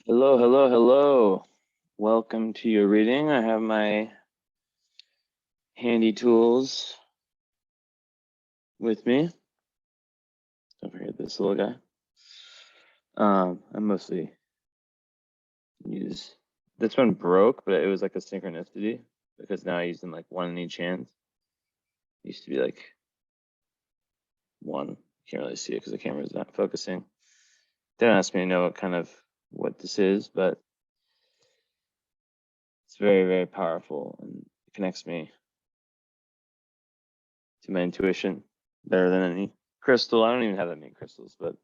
Hello, hello, hello. Welcome to your reading. I have my handy tools with me. Don't forget this little guy. I mostly use, this one broke, but it was like a synchronicity because now I use them like one in each hand. It used to be like one. You can't really see it because the camera's not focusing. Don't ask me to know what this is, but it's very, very powerful and it connects me to my intuition better than any crystal. I don't even have that many crystals, but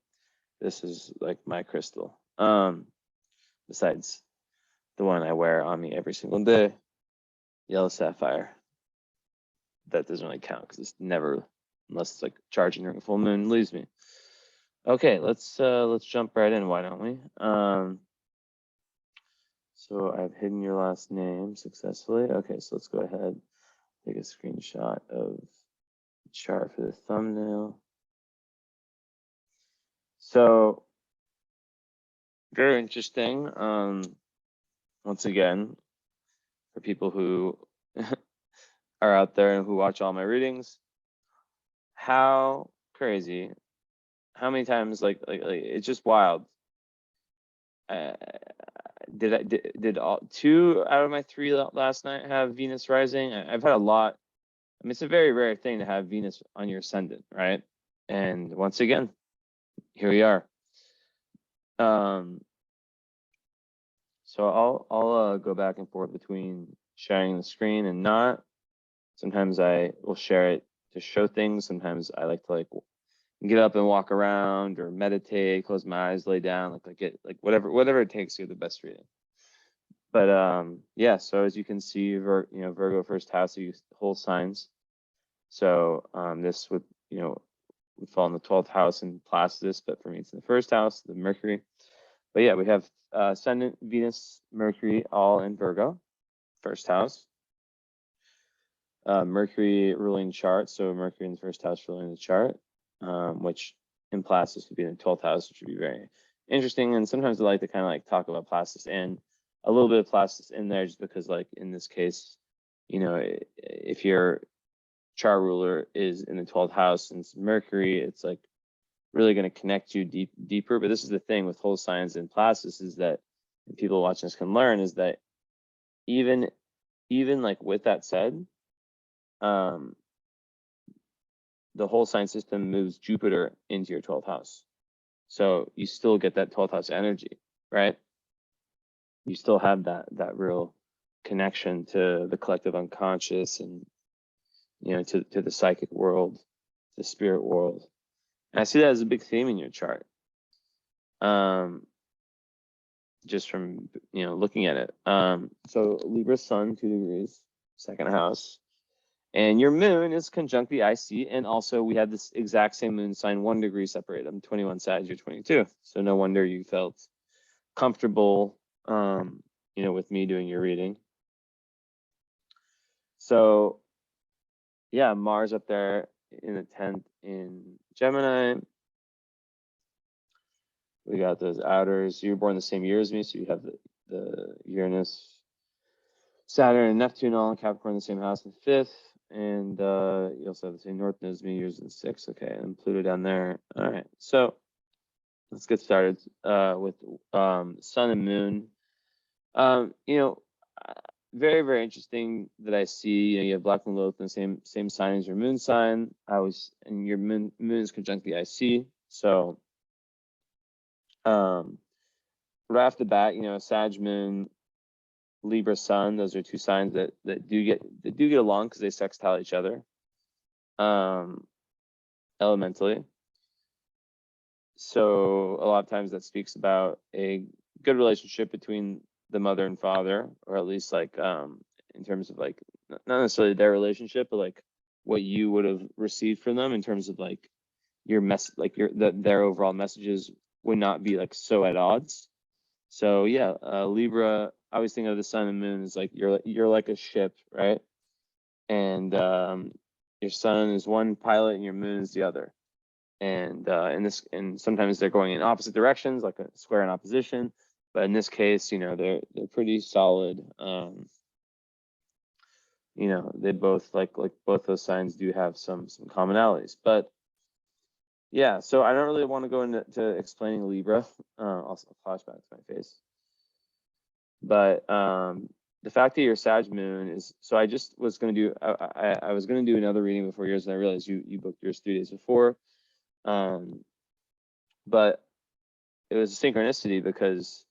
this is like my crystal. Besides the one I wear on me every single day, yellow sapphire. That doesn't really count because it's never, unless it's like charging during a full moon, leaves me. Okay, let's jump right in. Why don't we? So I've hidden your last name successfully. Okay, so let's go ahead, take a screenshot of the chart for the thumbnail. So very interesting. Once again, for people who are out there and who watch all my readings, how crazy, how many times, like it's just wild. Did all 2 out of my 3 last night have Venus rising? I've had a lot. I mean, it's a very rare thing to have Venus on your ascendant, right? And once again, here we are. So I'll go back and forth between sharing the screen and not. Sometimes I will share it to show things. Sometimes I like to get up and walk around or meditate, close my eyes, lay down, whatever it takes to get the best reading. But yeah, so as you can see, Virgo first house, you use whole signs. So this would fall in the 12th house in Placidus, but for me it's in the first house, the Mercury. But yeah, we have ascendant, Venus, Mercury, all in Virgo, first house. Mercury ruling chart, so Mercury in the first house ruling the chart, which in Placidus would be in the 12th house, which would be very interesting. And sometimes I like to kind of talk about Placidus and a little bit of Placidus in there, just because in this case, if your chart ruler is in the 12th house and it's Mercury, it's really going to connect you deeper. But this is the thing with whole signs and Placidus, is that, and people watching this can learn, is that even with that said, the whole sign system moves Jupiter into your 12th house. So you still get that 12th house energy, right? You still have that real connection to the collective unconscious and, to the psychic world, the spirit world. And I see that as a big theme in your chart. Just from, looking at it. So Libra sun, 2 degrees, second house. And your moon is conjunct the IC, and also we have this exact same moon sign 1 degree separate. I'm 21 Sag, you're 22. So no wonder you felt comfortable, with me doing your reading. So yeah, Mars up there in the 10th in Gemini. We got those outers. You were born the same year as me, so you have the Uranus, Saturn, and Neptune all in Capricorn in the same house in 5th. And you also have the same north node as me, yours in 6th. Okay, and Pluto down there. All right, so let's get started with Sun and Moon. Very, very interesting that I see. You have Black and Lilith in the same sign as your moon sign. And your moon is conjunct the IC. So right off the bat, Sag Moon, Libra Sun, those are 2 signs that do get along because they sextile each other elementally. So a lot of times that speaks about a good relationship between the mother and father, or at least in terms of not necessarily their relationship, but what you would have received from them in terms of your their overall messages would not be so at odds. So yeah, Libra, I always think of the sun and moon as you're like a ship, right? And your sun is one pilot and your moon is the other. And and sometimes they're going in opposite directions, like a square in opposition. But in this case, they're pretty solid. They both like both those signs do have some commonalities. But yeah, so I don't really want to go into explaining Libra. Also flashback to my face. But the fact that your Sag moon is, so I just was going to do, I was going to do another reading before yours, and I realized you booked yours 3 days before. But it was a synchronicity because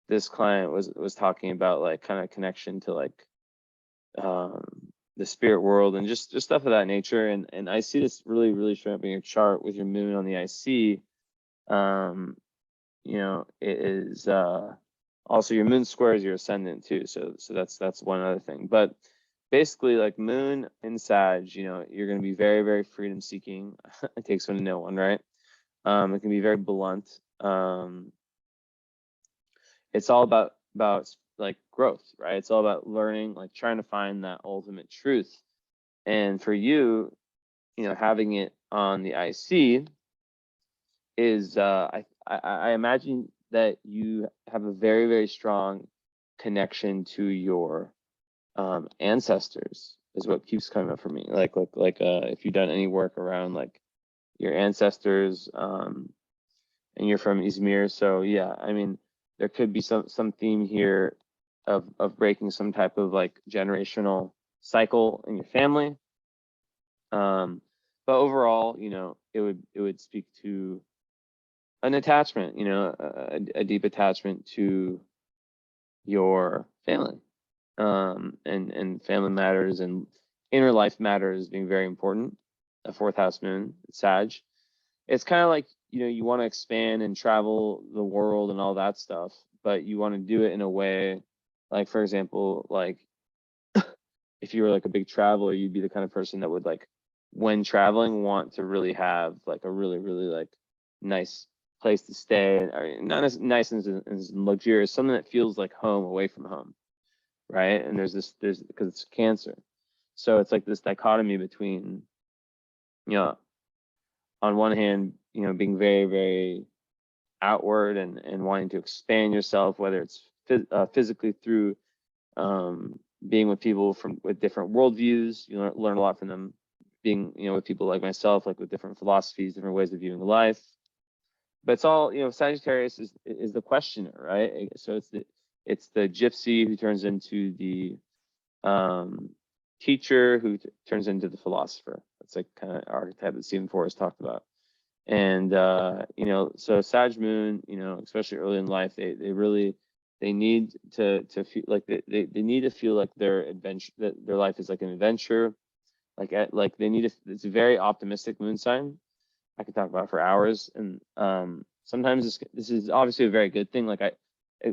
this client was talking about like kind of connection to like the spirit world and just stuff of that nature. And I see this really showing up in your chart with your moon on the IC. It is also your moon squares your ascendant too. So that's one other thing. But basically, like moon in Sag, you're going to be very freedom seeking. It takes one to know one, right? It can be very blunt. It's all about like growth, right? It's all about learning, like trying to find that ultimate truth. And for you, having it on the IC is I imagine that you have a very strong connection to your ancestors is what keeps coming up for me. Like if you've done any work around like your ancestors, and you're from Izmir, so yeah, I mean there could be some theme here of breaking some type of like generational cycle in your family. But overall, it would speak to an attachment, a deep attachment to your family, and family matters and inner life matters being very important. A 4th house moon, Sag. It's kind of like, you want to expand and travel the world and all that stuff, but you want to do it in a way, like, for example, like if you were like a big traveler, you'd be the kind of person that would like, when traveling, want to really have like a really like nice place to stay, or not as nice as luxurious, something that feels like home away from home, right? And there's because it's Cancer, so it's like this dichotomy between, on one hand, being very outward and wanting to expand yourself, whether it's physically through being with people with different worldviews. You learn a lot from them. Being, with people like myself, like with different philosophies, different ways of viewing life. But it's all, Sagittarius is the questioner, right? So it's the gypsy who turns into the teacher, who turns into the philosopher. That's like kind of archetype that Stephen Forrest talked about. And so Sag moon, especially early in life, they need to feel like they need to feel like their adventure, that their life is like an adventure. Like they need it's a very optimistic moon sign. I could talk about for hours. And sometimes this is obviously a very good thing. Like a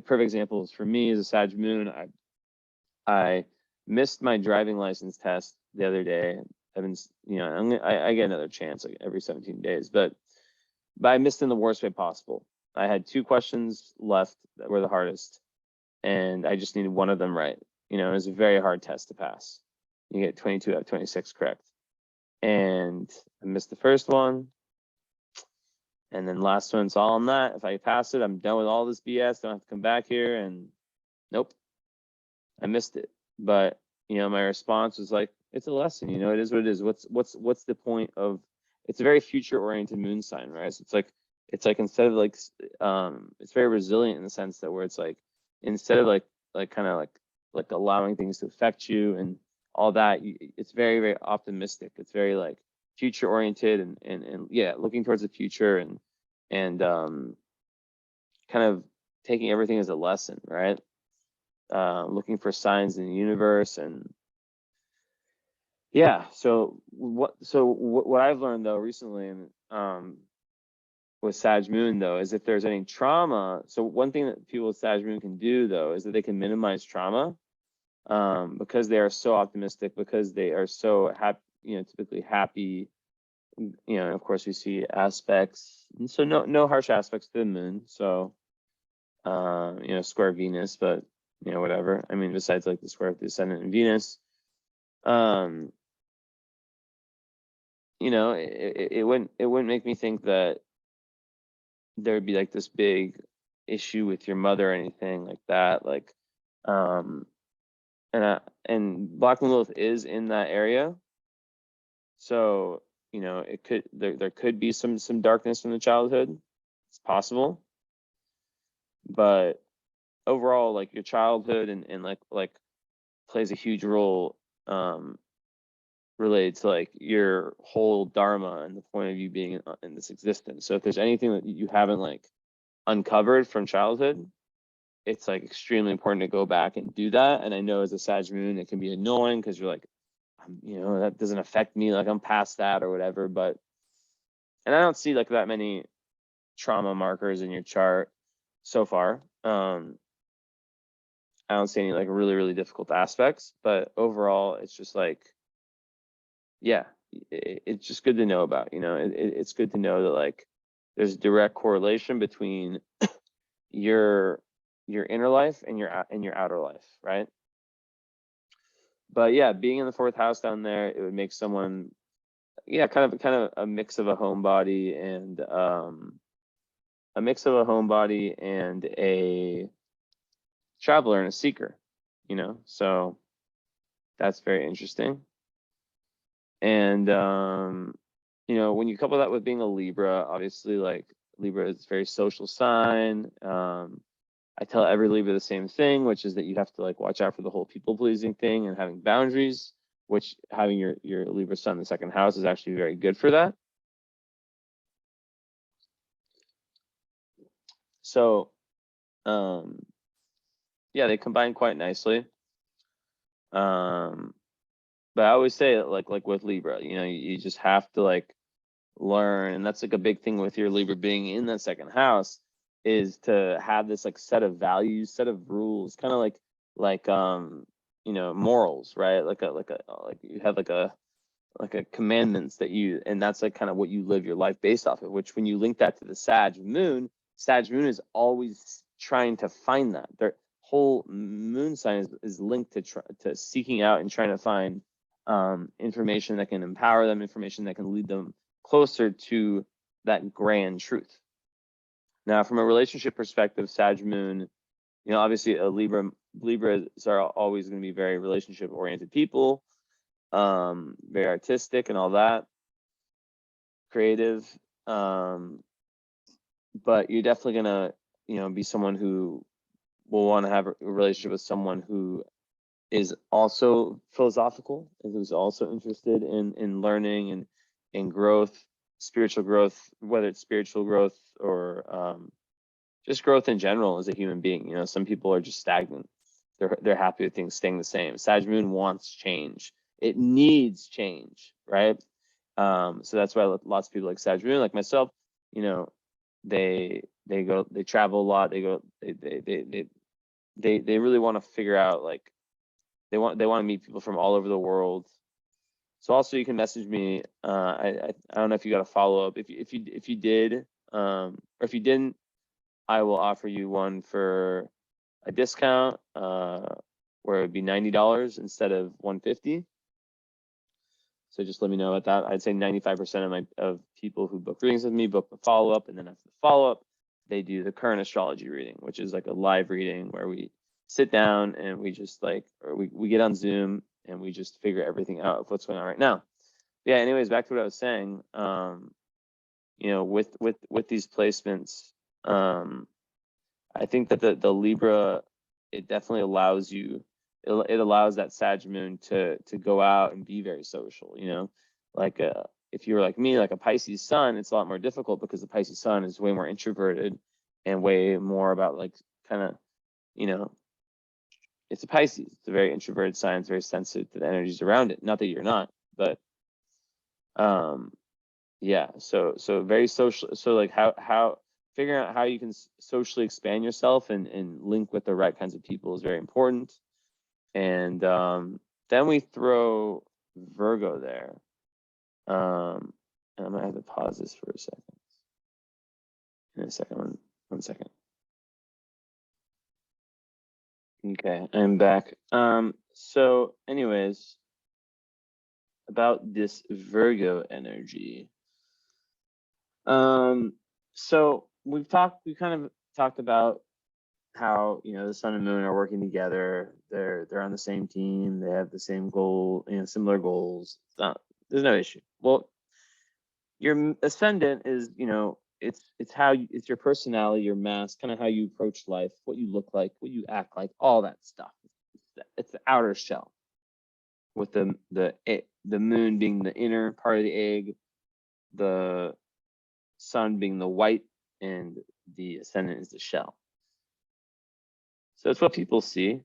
perfect example is for me as a Sag moon. I missed my driving license test the other day. I've been, I get another chance like every 17 days, but I missed in the worst way possible. I had 2 questions left that were the hardest, and I just needed one of them right. It was a very hard test to pass. You get 22 out of 26 correct. And I missed the first one. And then last one's all on that. If I pass it, I'm done with all this BS. Don't have to come back here. And nope, I missed it. But my response was like, it's a lesson. It is what it is. What's the point of? It's a very future-oriented moon sign, right? So it's like instead of like, it's very resilient in the sense that where it's like, instead of like kind of like allowing things to affect you and all that, it's very optimistic. It's very like future-oriented and yeah, looking towards the future and kind of taking everything as a lesson, right? Looking for signs in the universe. And yeah, so what I've learned though recently, and with Sag moon though, is if there's any trauma. So one thing that people with Sag moon can do though is that they can minimize trauma, because they are so optimistic, because they are so happy, typically happy. Of course we see aspects, and so no harsh aspects to the moon. So square Venus, but whatever. I mean, besides like the square of the ascendant in Venus, it wouldn't make me think that there would be like this big issue with your mother or anything like that. Like, and Black Moon Lilith is in that area, so it could there could be some darkness from the childhood. It's possible, but overall, like your childhood and like plays a huge role related to like your whole dharma and the point of you being in this existence. So if there's anything that you haven't like uncovered from childhood, it's like extremely important to go back and do that. And I know as a Sag moon, it can be annoying because you're like, that doesn't affect me, like I'm past that or whatever. But and I don't see like that many trauma markers in your chart so far. I don't see any like really, really difficult aspects, but overall, it's just like, yeah, it's just good to know about, it's good to know that like there's a direct correlation between your inner life and your outer life, right? But yeah, being in the 4th house down there, it would make someone, yeah, kind of a mix of a homebody and a traveler and a seeker, so that's very interesting. And when you couple that with being a Libra, obviously like Libra is a very social sign. I tell every Libra the same thing, which is that you have to like watch out for the whole people pleasing thing and having boundaries, which having your Libra sun in the 2nd house is actually very good for that. So yeah, they combine quite nicely. But I always say like with Libra, you just have to like learn, and that's like a big thing with your Libra being in that 2nd house, is to have this like set of values, set of rules, kind of like morals, right? Like you have like a commandments that and that's like kind of what you live your life based off of, which when you link that to the Sag moon is always trying to find that. Their whole moon sign is linked to seeking out and trying to find information that can empower them, information that can lead them closer to that grand truth. Now, from a relationship perspective, Sag moon, obviously Libras are always going to be very relationship oriented people, very artistic and all that, creative, but you're definitely going to be someone who will want to have a relationship with someone who is also philosophical and who's also interested in learning and in growth, spiritual growth, whether it's spiritual growth or just growth in general as a human being. Some people are just stagnant. They're happy with things staying the same. Sag moon wants change. It needs change, right? So that's why lots of people like Sag moon, like myself, they travel a lot. They really want to figure out like they want to meet people from all over the world. So also you can message me. I don't know if you got a follow up. If you did, or if you didn't, I will offer you one for a discount, where it would be $90 instead of $150. So just let me know about that. I'd say 95% of people who book readings with me book the follow up, and then after the follow up, they do the current astrology reading, which is like a live reading where we sit down and we just we get on Zoom and we just figure everything out of what's going on right now. Yeah. Anyways, back to what I was saying. With these placements, I think that the Libra, it definitely allows you. It allows that Sag moon to go out and be very social. Like if you were like me, like a Pisces sun, it's a lot more difficult because the Pisces sun is way more introverted and way more about like kind of, it's a Pisces. It's a very introverted sign. It's very sensitive to the energies around it. Not that you're not, but yeah. So very social. So like how figuring out how you can socially expand yourself and link with the right kinds of people is very important. And then we throw Virgo there. And I'm gonna have to pause this for a second. In a second, one second. Okay, I'm back. So anyways, about this Virgo energy. So we kind of talked about how, you know, the sun and moon are working together. They're on the same team. They have the same goal, you know, similar goals. There's no issue. Well, your ascendant is, you know, it's how it's your personality, your mask, kind of how you approach life, what you look like, what you act like, all that stuff. It's the outer shell, with the moon being the inner part of the egg, the sun being the white, and the ascendant is the shell. So that's what people see.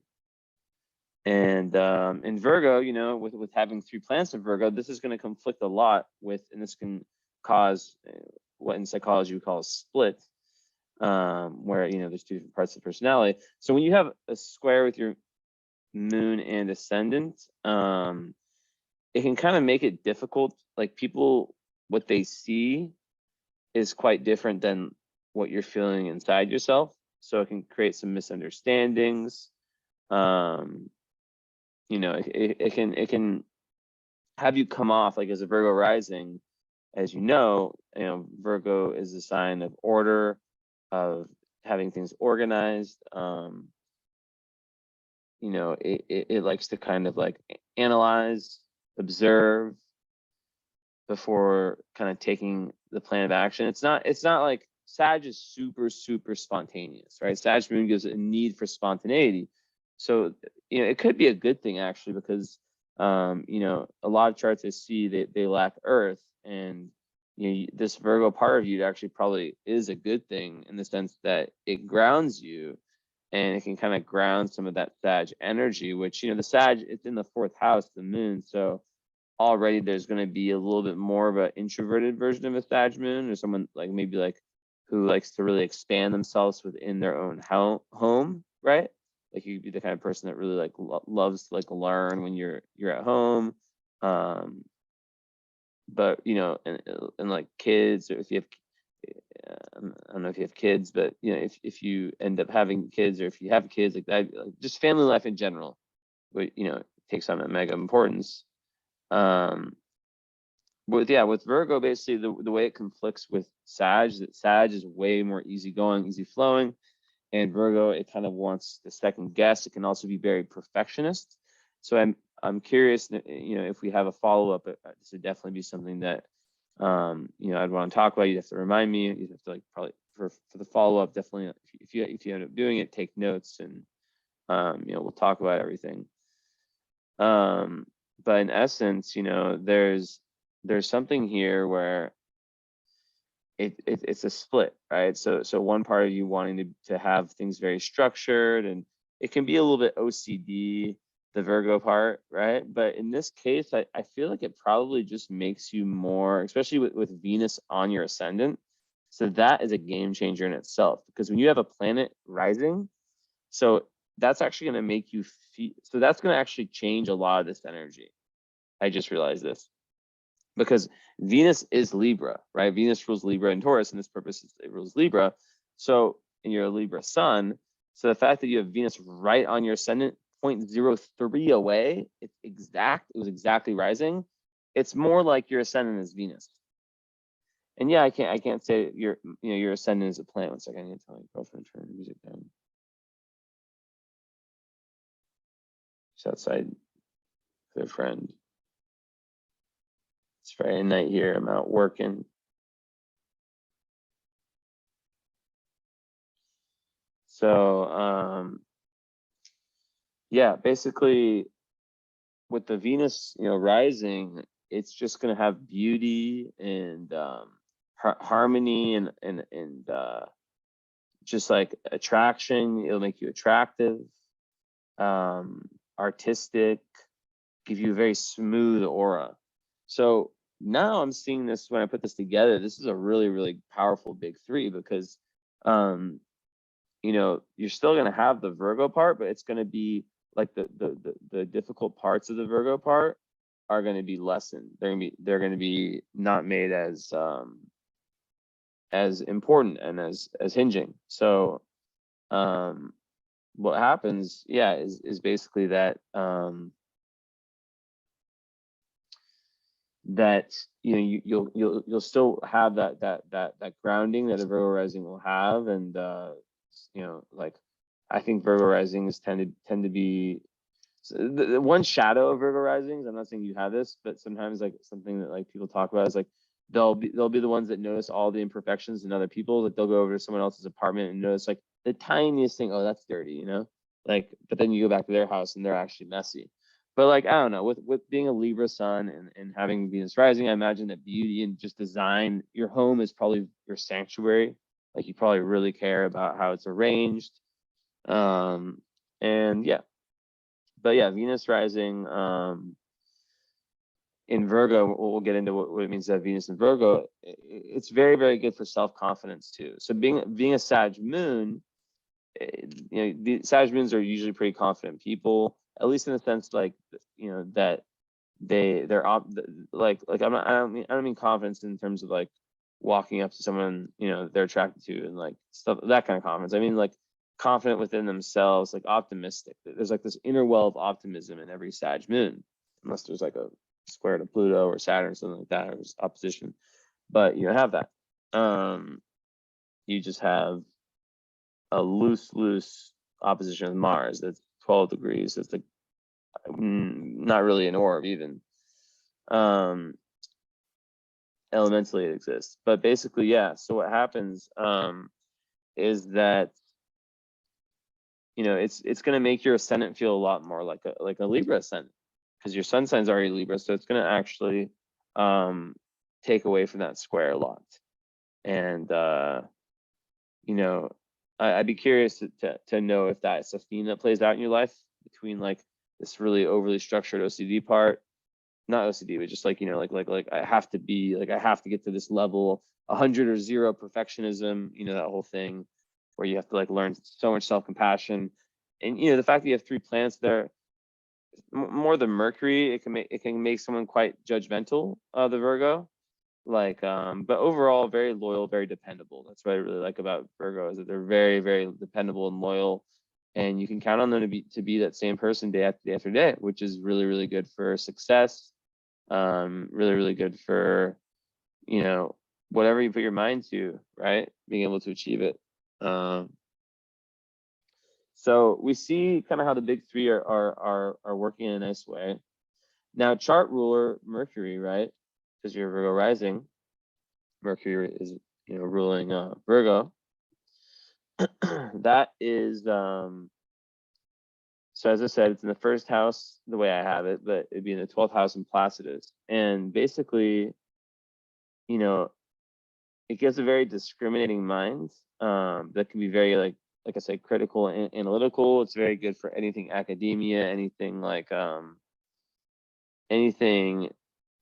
And in Virgo, you know, with having 3 planets in Virgo, this is going to conflict a lot with, and this can cause what in psychology we call a split, where, you know, there's 2 different parts of personality. So when you have a square with your moon and ascendant, it can kind of make it difficult. Like, people, what they see is quite different than what you're feeling inside yourself. So it can create some misunderstandings. You know, it can have you come off like, as a Virgo rising, as you know, Virgo is a sign of order, of having things organized. You know, it likes to kind of like analyze, observe before kind of taking the plan of action. It's not like Sag is super spontaneous, right? Sag moon gives a need for spontaneity. So, you know, it could be a good thing actually, because you know, a lot of charts I see they lack earth, and you know, this Virgo part of you actually probably is a good thing, in the sense that it grounds you, and it can kind of ground some of that Sag energy, which, you know, the Sag, it's in the 4th house, the moon. So already there's going to be a little bit more of an introverted version of a Sag moon, or someone like maybe like who likes to really expand themselves within their own home, right? Like, you'd be the kind of person that really like loves to like learn when you're at home. But, you know, and like kids, or if you have, I don't know if you have kids, but, you know, if you end up having kids, or if you have kids, like that, like just family life in general, but, you know, takes on a mega importance. With Virgo, basically the way it conflicts with Sag, that Sag is way more easygoing, easy flowing, and Virgo, it kind of wants to second guess. It can also be very perfectionist. So I'm curious, you know, if we have a follow up, this would definitely be something that you know, I'd want to talk about. You'd have to remind me. You'd have to, like, probably for the follow up, definitely, if you end up doing it, take notes, and you know, we'll talk about everything. But in essence, you know, there's something here where it's a split, right? So one part of you wanting to have things very structured, and it can be a little bit OCD, the Virgo part, right? But in this case, I feel like it probably just makes you more, especially with Venus on your ascendant. So that is a game changer in itself, because when you have a planet rising, so that's actually going to make you feel, so that's going to actually change a lot of this energy. I just realized this, because Venus is Libra, right? Venus rules Libra and Taurus, and this purpose it rules Libra. So, and you're a Libra sun. So the fact that you have Venus right on your ascendant, 0.03 away, it's exact. It was exactly rising. It's more like your ascendant is Venus. And yeah, I can't say your ascendant is a planet. 1 second, I need to tell my girlfriend to turn the music down. She's outside with her friend. It's Friday night here. I'm out working. So yeah, basically with the Venus, you know, rising, it's just gonna have beauty and harmony and just like attraction. It'll make you attractive, artistic, give you a very smooth aura. So now I'm seeing this, when I put this together, this is a really powerful big 3, because you know, you're still going to have the Virgo part, but it's going to be like the difficult parts of the Virgo part are going to be lessened. They're going to be not made as important and as hinging. So what happens, yeah, is basically that that, you know, you'll still have that grounding that a Virgo rising will have, and you know, like I think Virgo risings tend to be, so the one shadow of Virgo risings. I'm not saying you have this, but sometimes like something that like people talk about is like they'll be the ones that notice all the imperfections in other people. Like they'll go over to someone else's apartment and notice like the tiniest thing. Oh, that's dirty, you know. Like, but then you go back to their house and they're actually messy. But like I don't know, with being a Libra sun and having Venus rising, I imagine that beauty and just design, your home is probably your sanctuary. Like you probably really care about how it's arranged. And yeah, but yeah, Venus rising in Virgo, we'll get into what it means to have Venus in Virgo. It's very, very good for self-confidence too. So being a Sag moon, you know, the Sag moons are usually pretty confident people, at least in the sense like, you know, that they're like I don't mean confidence in terms of like walking up to someone, you know, they're attracted to and like stuff, that kind of confidence. I mean like confident within themselves, like optimistic. There's like this inner well of optimism in every Sag moon, unless there's like a square to Pluto or Saturn or something like that, or just opposition. But you don't have that. You just have a loose opposition with Mars that's 12 degrees. That's like not really an orb even. Elementally it exists, but basically, yeah. So what happens is that, you know, it's going to make your ascendant feel a lot more like a Libra ascendant, because your sun sign's already Libra, so it's going to actually take away from that square a lot. And you know, I'd be curious to know if that's a theme that plays out in your life, between like this really overly structured OCD part, not OCD, but just like, you know, like I have to be like, I have to get to this level, 100 or 0 perfectionism, you know, that whole thing where you have to like learn so much self-compassion. And you know, the fact that you have 3 planets there, more than Mercury, it can make someone quite judgmental, the Virgo. Like but overall very loyal, very dependable. That's what I really like about Virgo, is that they're very, very dependable and loyal, and you can count on them to be that same person day after day after day, which is really, really good for success. Really, really good for, you know, whatever you put your mind to, right, being able to achieve it. So we see kind of how the big 3 are working in a nice way. Now chart ruler Mercury, right, because you're Virgo rising, Mercury is, you know, ruling Virgo. That is so as I said, it's in the 1st house the way I have it, but it'd be in the 12th house in Placidus. And basically, you know, it gives a very discriminating mind that can be very like I said, critical and analytical. It's very good for anything academia, anything like anything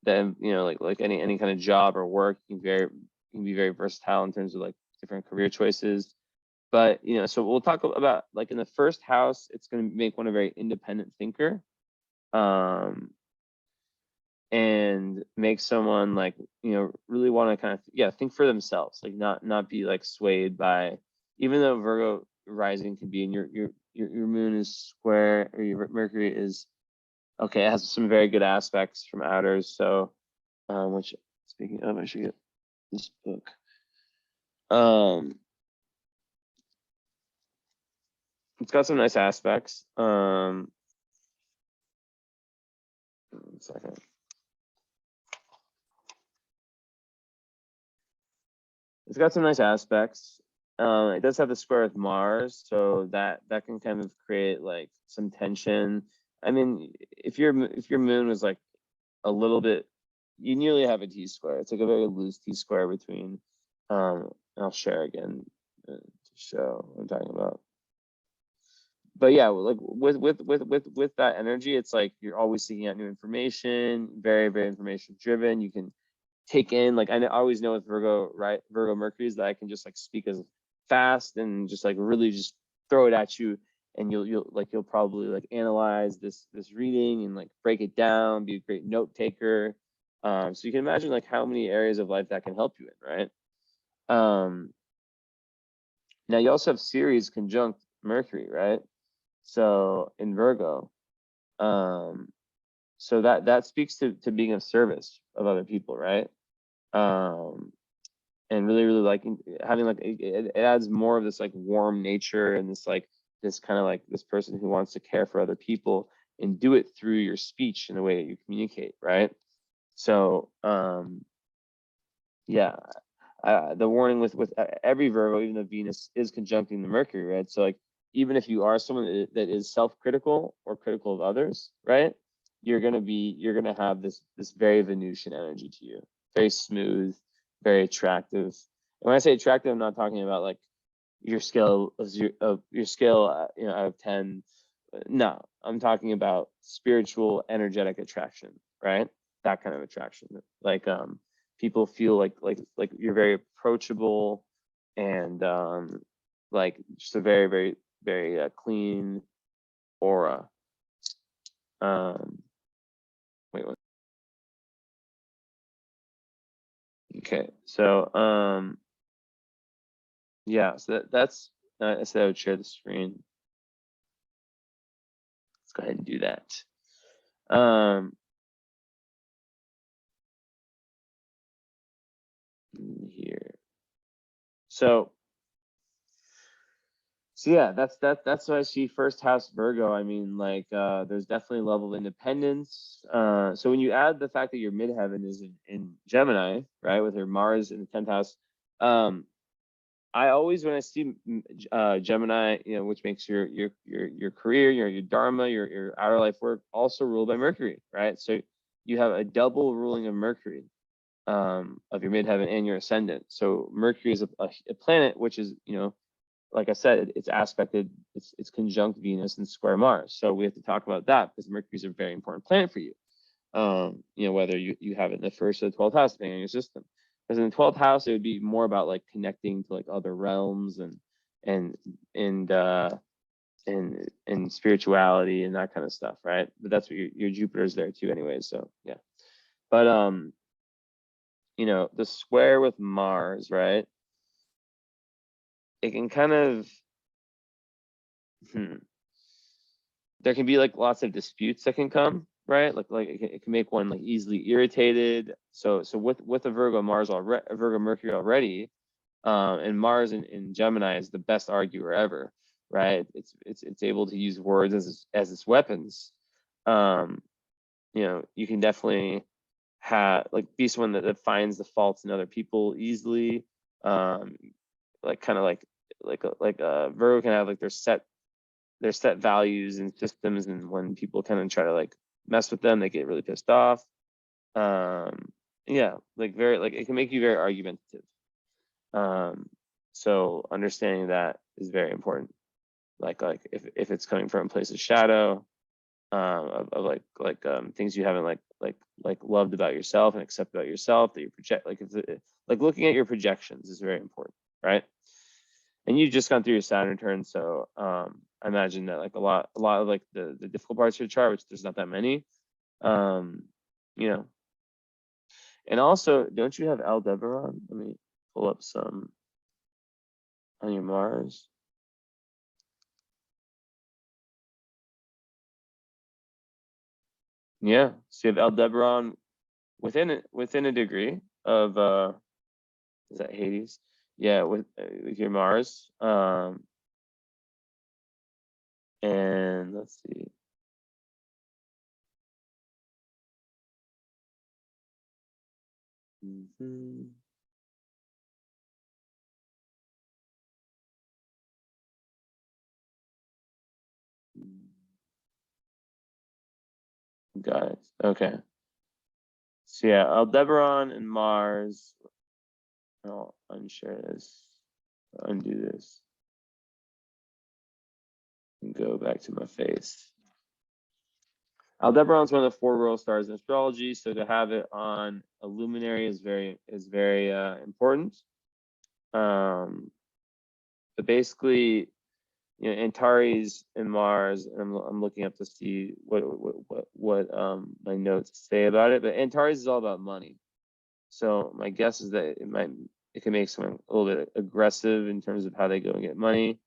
that, you know, like any kind of job or work. You can be very versatile in terms of like different career choices. But you know, so we'll talk about like in the 1st house, it's going to make one a very independent thinker, and make someone like, you know, really want to kind of think for themselves, like not be like swayed by, even though Virgo rising can be in your moon is square, or your Mercury is okay, it has some very good aspects from outers. So which, speaking of, I should get this book. It's got some nice aspects. 1 second. It's got some nice aspects. It does have the square with Mars, so that can kind of create like some tension. I mean, if your moon was like a little bit, you nearly have a T-square. It's like a very loose T-square between. I'll share again to show what I'm talking about. But yeah, like with that energy, it's like you're always seeking out new information, very, very information driven. You can take in, like I always know with Virgo, right, Virgo Mercury's, that I can just like speak as fast and just like really just throw it at you, and you'll probably like analyze this reading and like break it down, be a great note taker. So you can imagine like how many areas of life that can help you in, right? Now you also have Ceres conjunct Mercury, right? So in Virgo, so that speaks to being of service of other people, right? and really, really liking having like it adds more of this like warm nature and this like this kind of like this person who wants to care for other people and do it through your speech in the way that you communicate, right? So yeah, the warning with every Virgo, even though Venus is conjuncting the Mercury, right? So like even if you are someone that is self-critical or critical of others, right? You're gonna have this very Venusian energy to you, very smooth, very attractive. And when I say attractive, I'm not talking about like your scale of your scale, out of 10. No, I'm talking about spiritual, energetic attraction, right? That kind of attraction. Like people feel like you're very approachable and like just a very, very, very clean aura. Wait, what? Okay, so yeah, so that's I said I would share the screen. Let's go ahead and do that. Here. So yeah, that's what I see first house Virgo. I mean, like there's definitely a level of independence. So when you add the fact that your midheaven is in Gemini, right, with your Mars in the 10th house, I always when I see Gemini, which makes your career, your dharma, your outer life work also ruled by Mercury, right? So you have a double ruling of Mercury, of your midheaven and your ascendant. So Mercury is a planet which is, like I said, it's aspected, it's conjunct Venus and square Mars. So we have to talk about that because Mercury is a very important planet for you. Whether you have it in the first or the 12th house, depending on your system. Because in the 12th house, it would be more about like connecting to like other realms and and uh and spirituality and that kind of stuff, right? But that's what your Jupiter's there too, anyway. So yeah. But the square with Mars, right? It can kind of there can be like lots of disputes that can come, right? Like it can make one like easily irritated. So with a Virgo Mars already, a Virgo Mercury already, and Mars in Gemini is the best arguer ever, right? It's able to use words as its weapons. You can definitely be someone that finds the faults in other people easily. Like kind of like Virgo can have like their set values and systems, and when people kind of try to like mess with them, they get really pissed off. Yeah, like very like it can make you very argumentative. So understanding that is very important. Like if it's coming from a place of shadow, of like things you haven't like loved about yourself and accept about yourself that you project, like like looking at your projections is very important, right? And you've just gone through your Saturn turn, so I imagine that like a lot of like the difficult parts of your chart, which there's not that many, um, you know. And also, don't you have Aldebaran? Let me pull up some on your Mars. Yeah, so you have Aldebaran within a degree of is that Hades? Yeah, with your Mars. And let's see. Got it. Okay. So yeah, Aldebaran and Mars. I'll unshare this, undo this, and go back to my face. Aldebaran is one of the 4 royal stars in astrology, so to have it on a luminary is very important. But basically, Antares and Mars, and I'm looking up to see what my notes say about it. But Antares is all about money. So my guess is that it can make someone a little bit aggressive in terms of how they go and get money.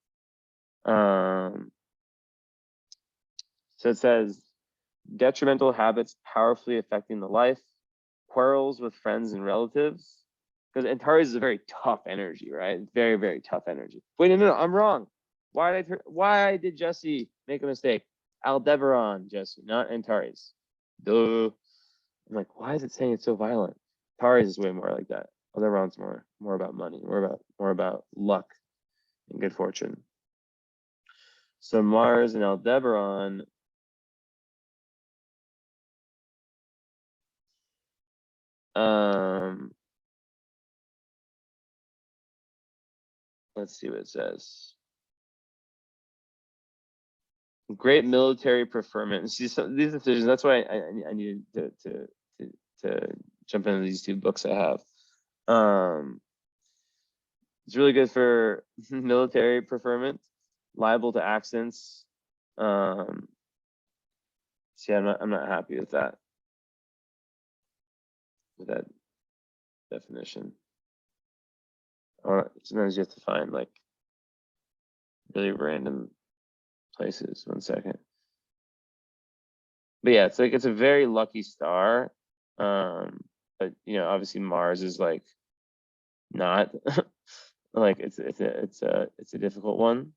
So it says detrimental habits powerfully affecting the life, quarrels with friends and relatives, because Antares is a very tough energy, right? Very, very tough energy. Wait, no, I'm wrong. Why did Jesse make a mistake? Aldebaran, Jesse, not Antares. Duh. I'm like, why is it saying it's so violent? Antares is way more like that. Aldebaran's more about money, more about luck and good fortune. So Mars and Aldebaran. Let's see what it says. Great military preferment. See, so these decisions. That's why I needed to jump into these two books I have. It's really good for military preferment, liable to accidents. See, I'm not happy with that definition. Sometimes you have to find like really random places. 1 second. But yeah, it's a very lucky star. But obviously Mars is like not like it's a difficult one.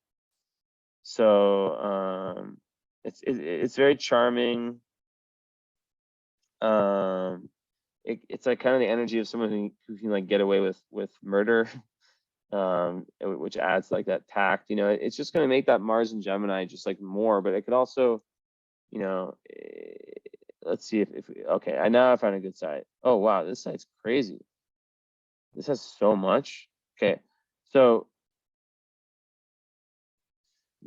So it's very charming. It's like kind of the energy of someone who can like get away with murder, which adds like that tact. It's just going to make that Mars and Gemini just like more. But it could also, let's see if okay. I found a good site. Oh wow, this site's crazy. This has so much. Okay, so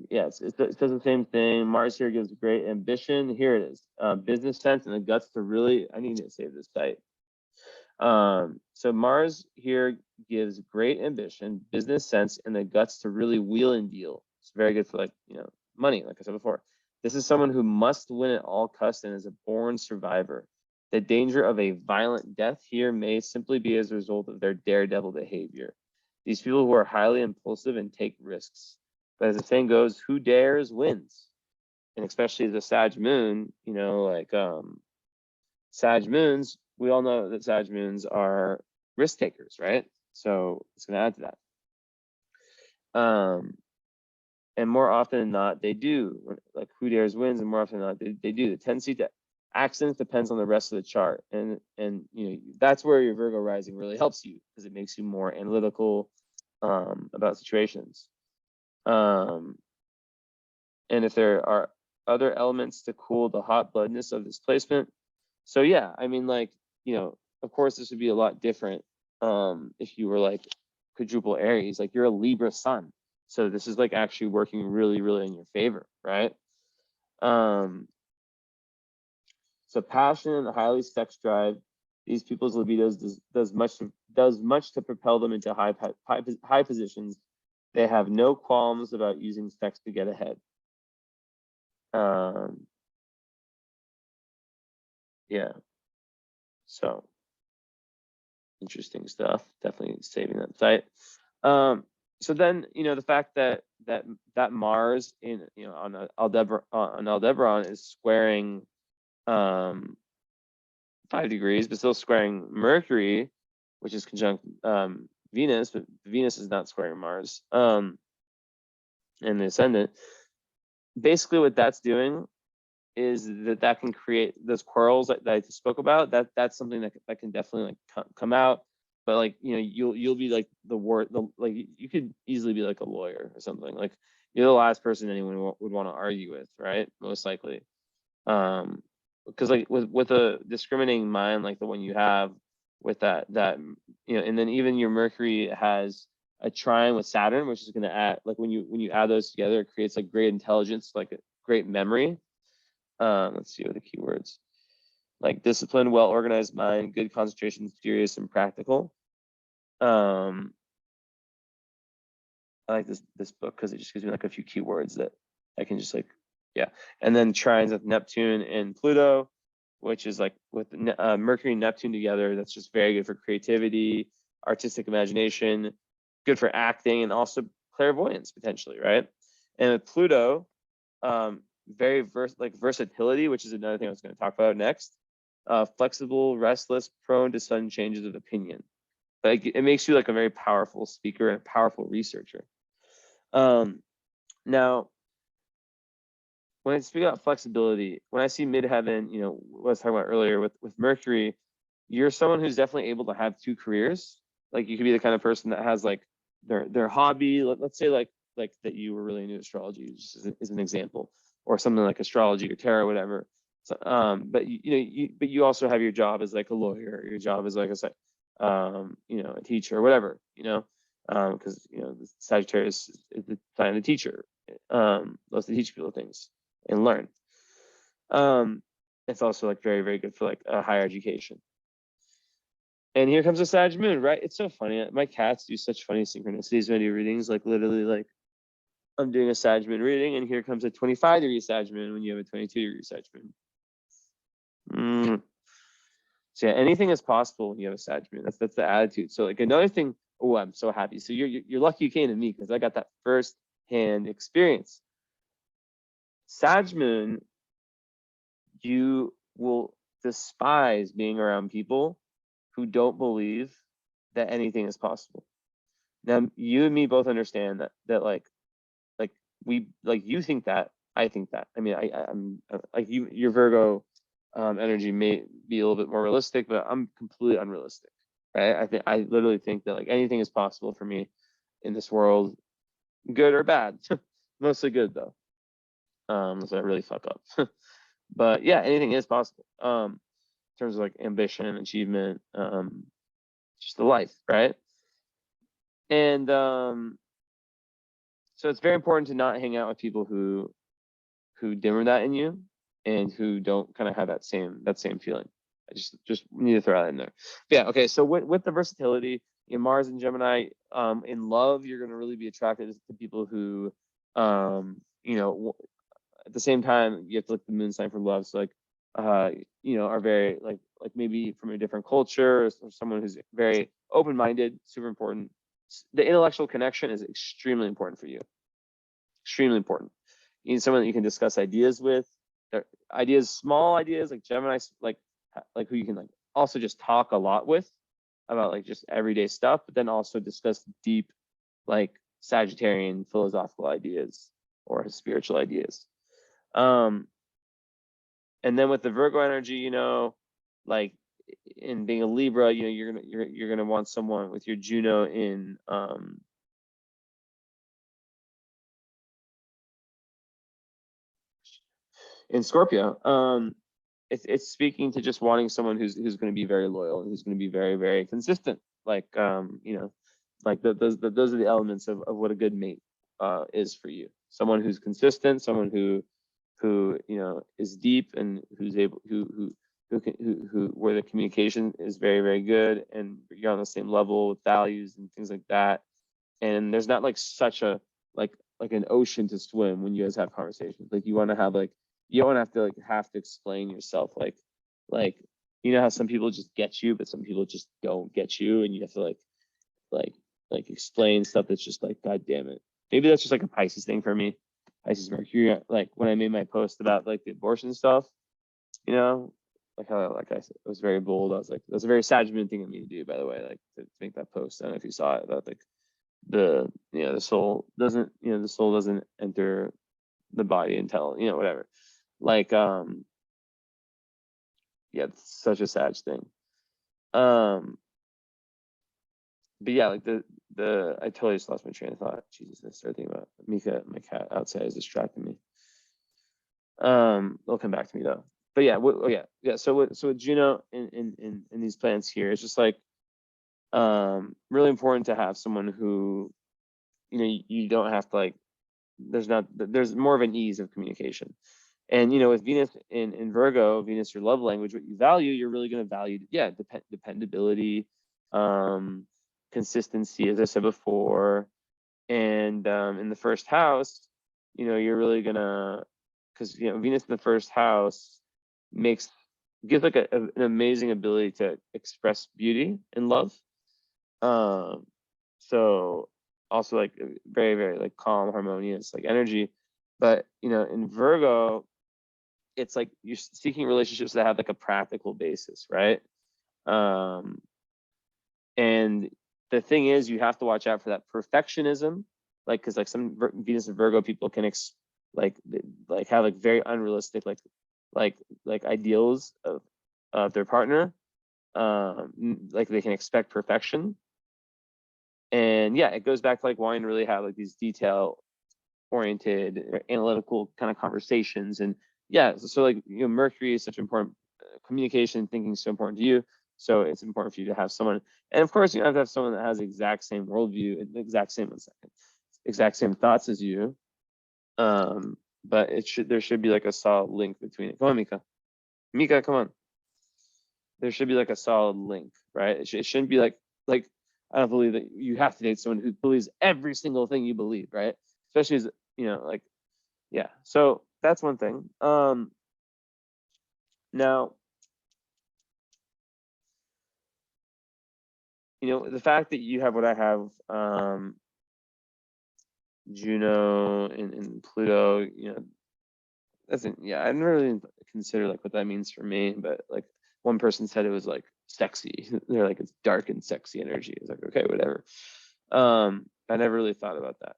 yes, it says the same thing. Mars here gives great ambition. Here it is, business sense and the guts to really. I need to save this site. So Mars here gives great ambition, business sense, and the guts to really wheel and deal. It's very good for like money, like I said before. This is someone who must win at all costs and is a born survivor. The danger of a violent death here may simply be as a result of their daredevil behavior. These people who are highly impulsive and take risks. But as the saying goes, who dares wins. And especially the Sag moon, Sag moons, we all know that Sag moons are risk takers, right? So it's going to add to that. And more often than not, they do. Like who dares wins, and more often than not, they do. The tendency to accidents depends on the rest of the chart, and that's where your Virgo rising really helps you because it makes you more analytical about situations. And if there are other elements to cool the hot bloodedness of this placement, so yeah, I mean, like of course, this would be a lot different if you were like quadruple Aries, like you're a Libra sun. So this is like actually working really, really in your favor, right? So passion and highly sex drive, these people's libidos does much to propel them into high positions. They have no qualms about using sex to get ahead. Yeah. So interesting stuff. Definitely saving that site. So then the fact that Mars on Aldebaran is squaring 5 degrees, but still squaring Mercury, which is conjunct Venus, but Venus is not squaring Mars in the ascendant. Basically, what that's doing is that can create those quarrels that I spoke about. That's something that can definitely like come out. But like you'll be like like you could easily be like a lawyer or something. Like you're the last person anyone would want to argue with, right? Most likely, because like with a discriminating mind like the one you have with that and then even your Mercury has a trine with Saturn, which is going to add like when you add those together, it creates like great intelligence, like a great memory. Let's see what the keywords. Like disciplined, well-organized mind, good concentration, serious and practical. I like this book because it just gives me like a few keywords that I can just like, yeah. And then trines with Neptune and Pluto, which is like with Mercury and Neptune together. That's just very good for creativity, artistic imagination, good for acting, and also clairvoyance potentially, right? And with Pluto, very versatility, which is another thing I was going to talk about next. Flexible, restless, prone to sudden changes of opinion. Like it makes you like a very powerful speaker and a powerful researcher. Now, when I speak about flexibility, when I see midheaven, what I was talking about earlier with Mercury, you're someone who's definitely able to have two careers. Like you could be the kind of person that has like their hobby. Let's say like that you were really into astrology, just as an example, or something like astrology or tarot, whatever. So, but you also have your job as like a lawyer, your job as like a teacher or whatever, because the Sagittarius is the sign of the teacher, loves to teach people things and learn. It's also like very, very good for like a higher education. And here comes a Sag moon, right? It's so funny. My cats do such funny synchronicities when I do readings. Like literally, like I'm doing a Sag moon reading, and here comes a 25-degree Sag moon when you have a 22-degree Sag moon. So yeah, anything is possible when you have a Sag moon. That's the attitude. So like another thing. Oh, I'm so happy. So you're lucky you came to me because I got that first-hand experience. Sag moon, you will despise being around people who don't believe that anything is possible. Now, you and me both understand that like you think that, I think that. I mean, I'm like your Virgo energy may be a little bit more realistic, but I'm completely unrealistic, right? I literally think that like anything is possible for me in this world, good or bad. Mostly good though. So I really fuck up. But yeah, anything is possible. In terms of like ambition and achievement, just the life, right? And so it's very important to not hang out with people who dimmer that in you and who don't kind of have that same feeling. I just need to throw that in there. But yeah, okay. So with the versatility in Mars and Gemini, in love, you're going to really be attracted to people who, at the same time, you have to look at the moon sign for love. So like, are very like maybe from a different culture or someone who's very open-minded, super important. The intellectual connection is extremely important for you. Extremely important. You need someone that you can discuss ideas with. Ideas, small ideas like Gemini, like who you can like also just talk a lot with about like just everyday stuff, but then also discuss deep like Sagittarian philosophical ideas or spiritual ideas. And then with the Virgo energy, like in being a Libra, you're gonna want someone with your Juno in Scorpio. It's speaking to just wanting someone who's going to be very loyal and who's going to be very, very consistent. Like like those are the elements of what a good mate is for you. Someone who's consistent, someone who is deep and who's able who where the communication is very, very good and you're on the same level with values and things like that. And there's not like such a like an ocean to swim when you guys have conversations. Like you want to have like you don't have to explain yourself like how some people just get you, but some people just don't get you, and you have to like explain stuff that's just like, God damn it. Maybe that's just like a Pisces thing for me. Pisces Mercury, like when I made my post about like the abortion stuff, like how like I was very bold. I was like, that's a very Sagittarian thing of me to do, by the way, like to make that post. I don't know if you saw it about like the soul doesn't enter the body until whatever. Like yeah, it's such a Sag thing. But yeah, like the I totally just lost my train of thought. Jesus, I started thinking about Mika, my cat outside is distracting me. They'll come back to me though. But yeah, yeah. So with Juno in these planets here, it's just like really important to have someone who you don't have to like. There's more of an ease of communication. And with Venus in Virgo, Venus, your love language, what you value, you're really going to value, dependability, consistency, as I said before. And in the first house, you're really gonna, because Venus in the first house gives like an amazing ability to express beauty and love. So also like very, very like calm, harmonious like energy. But in Virgo, it's like you're seeking relationships that have like a practical basis, right? And the thing is, you have to watch out for that perfectionism, like, because like some Venus and Virgo people can like have like very unrealistic like ideals of their partner. Like they can expect perfection. And yeah, it goes back to like wanting to really have like these detail oriented analytical kind of conversations. And yeah, so like, you know, Mercury is such important, communication, thinking is so important to you. So it's important for you to have someone, and of course you have to have someone that has the exact same worldview, the exact same, exact same thoughts as you. But there should be like a solid link between it. Come on, Mika. Mika, come on. There should be like a solid link, right? It shouldn't be like I don't believe that you have to date someone who believes every single thing you believe, right? Especially as, you know, like, yeah. So that's one thing. Now, you know, the fact that you have what I have, Juno and Pluto, you know, doesn't, yeah, I never really consider like what that means for me, but like one person said it was like sexy. They're like, it's dark and sexy energy. It's like, okay, whatever. I never really thought about that.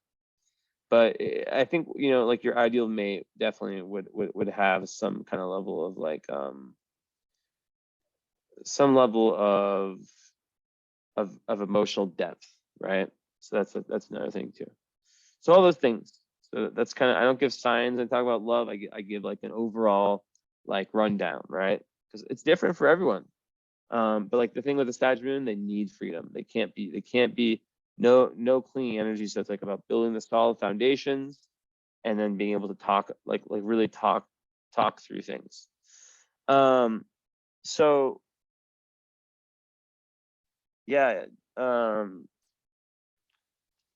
But I think, you know, like your ideal mate definitely would have some kind of level of like some level of emotional depth, right? So that's another thing too. So all those things. So that's kind of, I don't give signs. I talk about love. I give like an overall like rundown, right? Because it's different for everyone. But like the thing with the Sag moon, they need freedom. They can't be no clinging energy. So it's like about building the solid foundations and then being able to talk, like really talk through things. So yeah.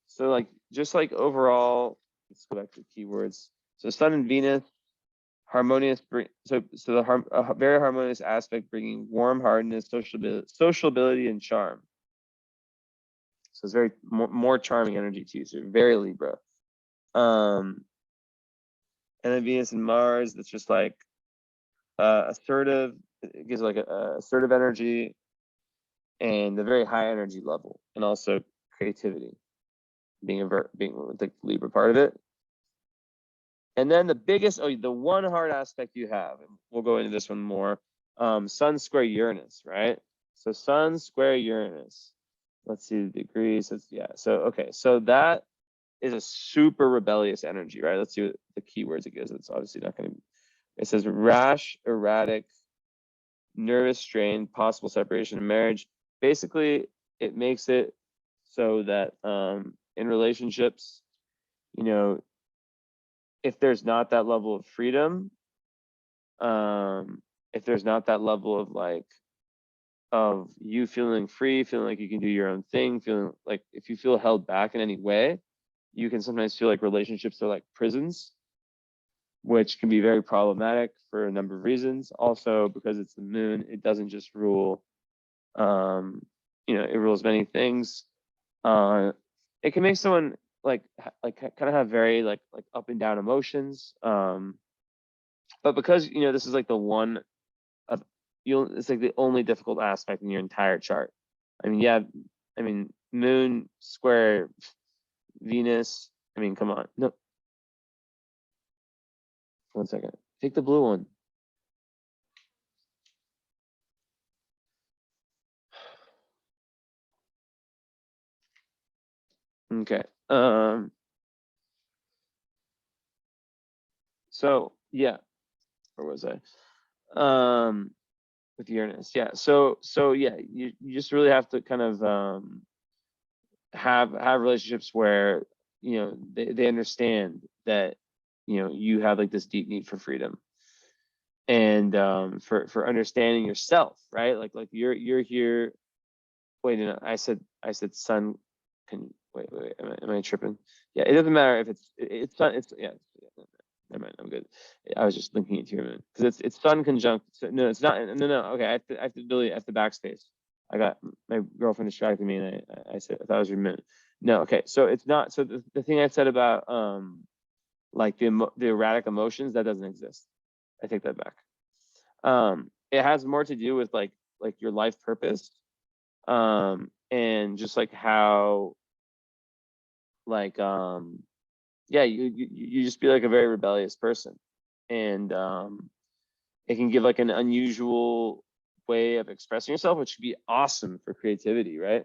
So like just like overall, let's go back to keywords. So Sun and Venus, harmonious. So a very harmonious aspect, bringing warm heartedness, sociability, and charm. So it's very more charming energy too. So very Libra. And then Venus and Mars, that's just like assertive. It gives like a assertive energy and a very high energy level, and also creativity, being the Libra part of it. And then the biggest, the one hard aspect you have, and we'll go into this one more, Sun square Uranus, right? So Sun square Uranus. Let's see the degrees. Yeah. So okay. So that is a super rebellious energy, right? Let's see what the keywords it gives. It's obviously not going to. It says rash, erratic, nervous strain, possible separation and marriage. Basically, it makes it so that in relationships, you know, if there's not that level of freedom, if there's not that level of like of you feeling free, feeling like you can do your own thing, feeling like if you feel held back in any way, you can sometimes feel like relationships are like prisons, which can be very problematic for a number of reasons. Also, because it's the moon, it doesn't just rule, you know, it rules many things. It can make someone like kind of have very like up and down emotions. But because, you know, this is like the one of it's like the only difficult aspect in your entire chart. I mean, yeah, I mean, moon square Venus. I mean, come on. No, 1 second. Take the blue one. Okay. So yeah, where was I? With Uranus, yeah. So yeah, you just really have to kind of have relationships where, you know, they understand that, you know, you have like this deep need for freedom, and for understanding yourself, right? Like you're here. Wait, no, I said sun. Wait, am I tripping? Yeah, it doesn't matter if it's sun. It's yeah. Never mind, I'm good. I was just looking at your moon because it's sun conjunct. So, no, it's not. No. Okay, I have to backspace. I got my girlfriend distracted me, and I said I thought it was your moon. No, okay. So it's not. So the thing I said about like the erratic emotions, that doesn't exist. I take that back. It has more to do with like your life purpose, and just like how like yeah, you just be like a very rebellious person, and it can give like an unusual way of expressing yourself, which could be awesome for creativity, right?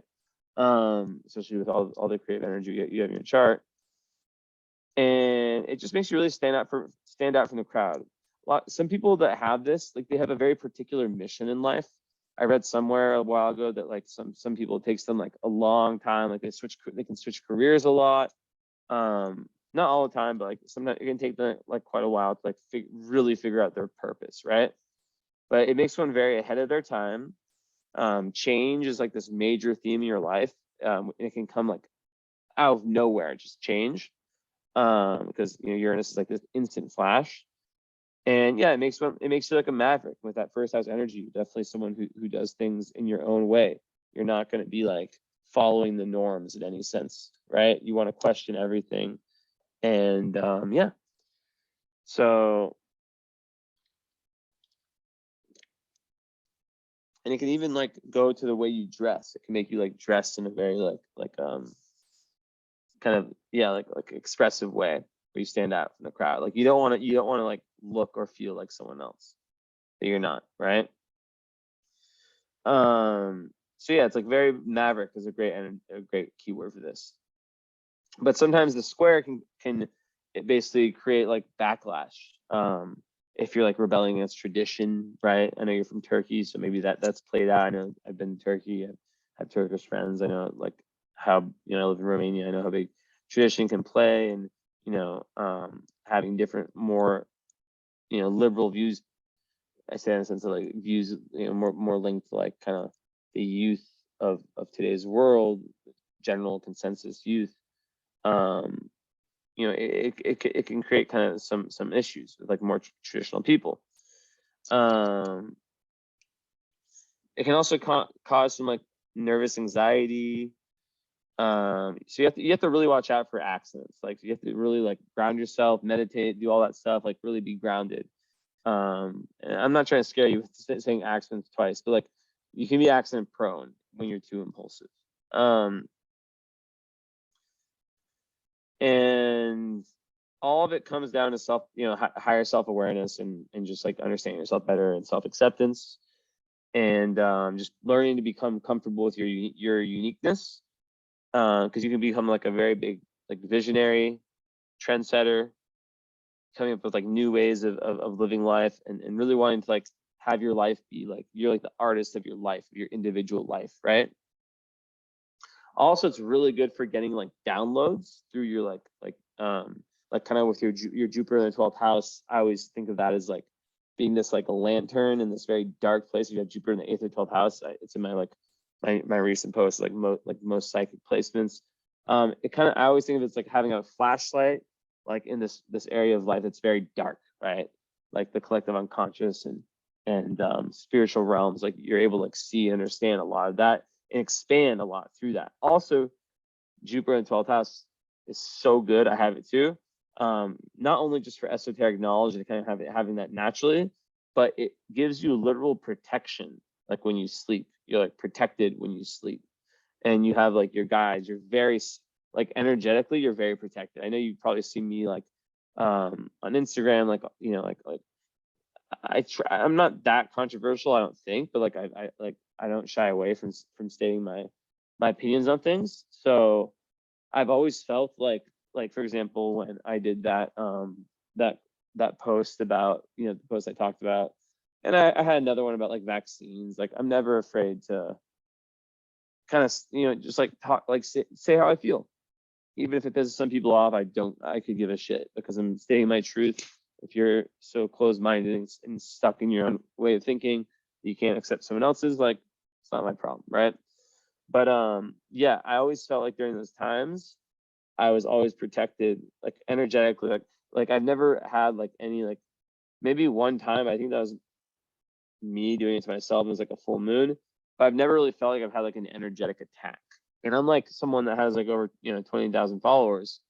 Especially with all the creative energy you have in your chart, and it just makes you really stand out from the crowd. Some people that have this, like, they have a very particular mission in life. I read somewhere a while ago that like some people, it takes them like a long time, like they can switch careers a lot. Not all the time, but like sometimes it can take them like quite a while to like really figure out their purpose, right? But it makes one very ahead of their time. Change is like this major theme in your life. It can come like out of nowhere, just change. Because Uranus is like this instant flash. And yeah, it makes you like a maverick with that first house energy. You're definitely someone who does things in your own way. You're not going to be like following the norms in any sense, right? You want to question everything. And yeah, so, and it can even like go to the way you dress. It can make you like dress in a very kind of, yeah, like expressive way where you stand out from the crowd. Like you don't want to like look or feel like someone else that you're not, right? So yeah, it's like very maverick is a great keyword for this. But sometimes the square can it basically create like backlash. If you're like rebelling against tradition, right? I know you're from Turkey, so maybe that's played out. I know I've been to Turkey. I have Turkish friends. I know like how I live in Romania. I know how big tradition can play, and having different, more liberal views. I say in a sense of like views, more linked to like kind of the youth of today's world, general consensus youth. It can create kind of some issues with like more traditional people. It can also cause some like nervous anxiety. So you have to really watch out for accidents. Like you have to really like ground yourself, meditate, do all that stuff, like really be grounded. And I'm not trying to scare you with saying accidents twice, but like you can be accident prone when you're too impulsive. And all of it comes down to higher self-awareness and just like understanding yourself better and self-acceptance, and just learning to become comfortable with your uniqueness, because you can become like a very big like visionary, trendsetter, coming up with like new ways of living life, and really wanting to like have your life be like you're like the artist of your life, your individual life, right? Also, it's really good for getting like downloads through your like kind of with your Jupiter in the 12th house. I always think of that as like being this like a lantern in this very dark place. You have Jupiter in the 8th or 12th house. It's in my recent post, like most psychic placements. It kind of, I always think of it as like having a flashlight like in this area of life that's very dark, right? Like the collective unconscious and spiritual realms. Like you're able to like see and understand a lot of that and expand a lot through that. Also, Jupiter in 12th house is so good. I have it too. Not only just for esoteric knowledge and kind of having that naturally, but it gives you literal protection. Like when you sleep, you're like protected when you sleep, and you have like your guides. You're very like energetically, you're very protected. I know you've probably seen me like on Instagram, like I'm not that controversial, I don't think, but like I don't shy away from stating my opinions on things. So I've always felt like for example, when I did that that post about the post I talked about, and I had another one about like vaccines. Like I'm never afraid to kind of just like talk, like say how I feel, even if it pisses some people off. I could give a shit because I'm stating my truth. If you're so closed-minded and stuck in your own way of thinking, you can't accept someone else's, like it's not my problem, right? But yeah, I always felt like during those times I was always protected, like energetically. Like I've never had like any like, maybe one time, I think that was me doing it to myself. It was like a full moon, but I've never really felt like I've had like an energetic attack. And I'm like someone that has like over 20,000 followers,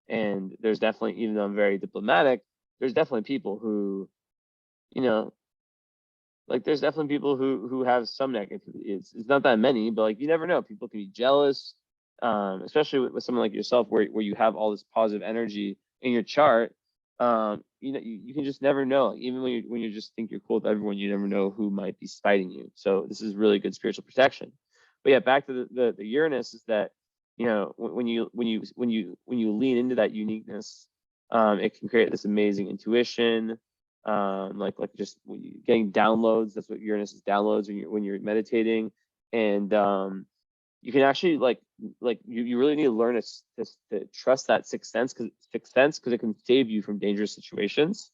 and there's definitely, even though I'm very diplomatic, there's definitely people who you know like there's definitely people who have some negativity. It's not that many, but like you never know. People can be jealous, especially with someone like yourself, where you have all this positive energy in your chart. You know, you can just never know. Like, even when you just think you're cool with everyone, you never know who might be spiting you. So this is really good spiritual protection. But yeah, back to the Uranus is that, you know, when you lean into that uniqueness, it can create this amazing intuition, like just getting downloads. That's what Uranus is, downloads when you're meditating. And you can actually you really need to learn to trust that sixth sense, because it can save you from dangerous situations,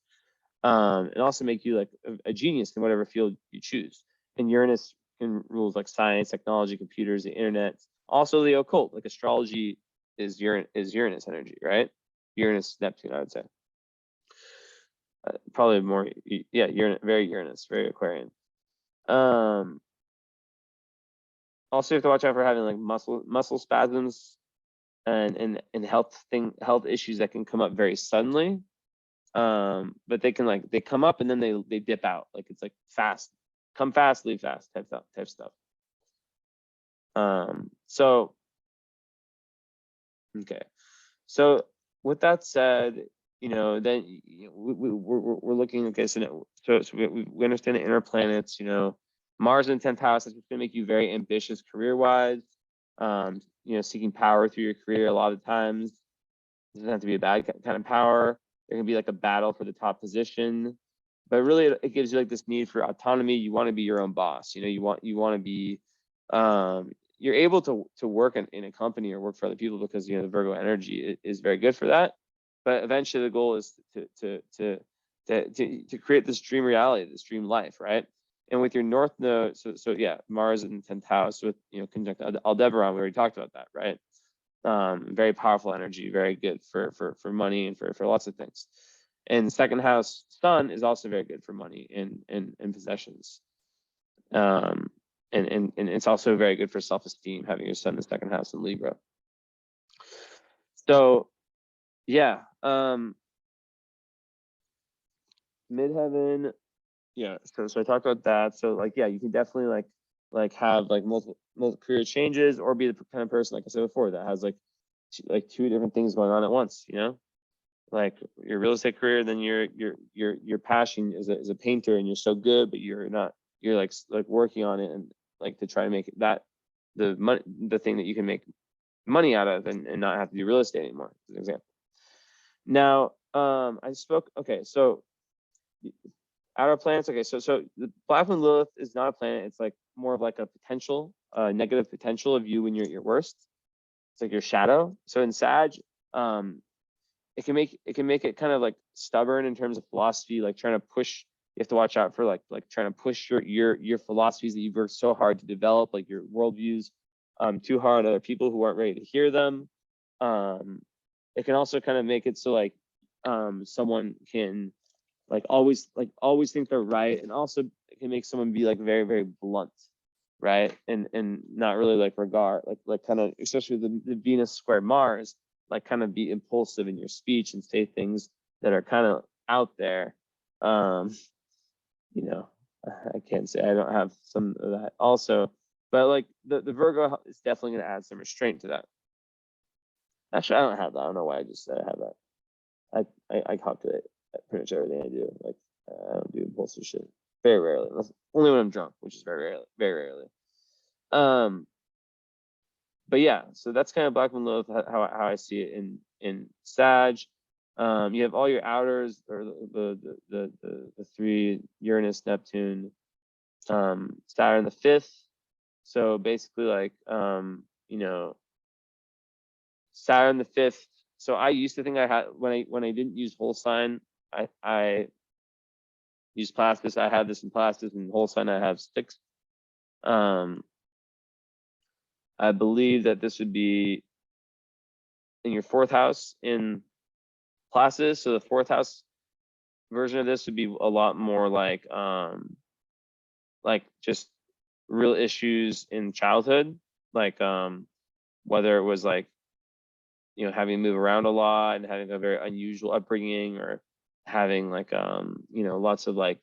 and also make you like a genius in whatever field you choose. And Uranus can rules like science, technology, computers, the internet, also the occult. Like astrology is Uranus energy, right? Uranus, Neptune, I would say. Probably more, yeah, Uranus, very Aquarian. Also, you have to watch out for having like muscle spasms and health issues that can come up very suddenly. But they come up and then they dip out. Like it's like fast, come fast, leave fast type stuff. So okay. So with that said, you know, then we're looking. Okay, so we understand the inner planets. You know, Mars in 10th house is going to make you very ambitious career wise. You know, seeking power through your career a lot of times. It doesn't have to be a bad kind of power. There can be like a battle for the top position, but really it gives you like this need for autonomy. You want to be your own boss. You know, you want to be, you're able to work in a company or work for other people because, you know, the Virgo energy is very good for that. But eventually the goal is to create this dream reality, this dream life, right? And with your North Node, so yeah, Mars in 10th house with, you know, conjunct Aldebaran, we already talked about that, right? Very powerful energy, very good for money and for lots of things. And second house Sun is also very good for money and possessions. And it's also very good for self-esteem, having your Sun in the second house in Libra. So yeah, midheaven, yeah. So I talked about that. So like, yeah, you can definitely like have like multiple career changes, or be the kind of person, like I said before, that has like two different things going on at once, you know, like your real estate career, then your passion is a painter, and you're so good, but you're like working on it, and like to try to make that the thing that you can make money out of, and not have to do real estate anymore, as an example. Now, okay, so outer planets. Okay, so the Black Moon Lilith is not a planet. It's like more of like a potential, negative potential of you when you're at your worst. It's like your shadow. So in Sag, it can make it kind of like stubborn in terms of philosophy, like trying to push. You have to watch out for like trying to push your philosophies that you've worked so hard to develop, like your worldviews, too hard on other people who aren't ready to hear them. It can also kind of make it so like someone can always think they're right, and also it can make someone be like very, very blunt, right? And not really like regard, like kind of, especially the Venus square Mars, like kind of be impulsive in your speech and say things that are kind of out there. You know, I can't say I don't have some of that also, but like the Virgo is definitely going to add some restraint to that. Actually, I don't have that. I don't know why I just said I have that. I calculate pretty much everything I do. Like I don't do impulsive shit very rarely, only when I'm drunk, which is very rarely. But yeah, so that's kind of Black Moon Lilith, how I see it in Sag. You have all your outers, or the three: Uranus, Neptune, Saturn the fifth. So basically, like you know, Saturn the fifth. So I used to think I had, when I didn't use whole sign, I used Plastis. I had this in Plastis, and whole sign I have 6. I believe that this would be in your 4th house in Plastis. So the 4th house version of this would be a lot more like just real issues in childhood, like whether it was like, you know, having to move around a lot and having a very unusual upbringing, or having like you know, lots of like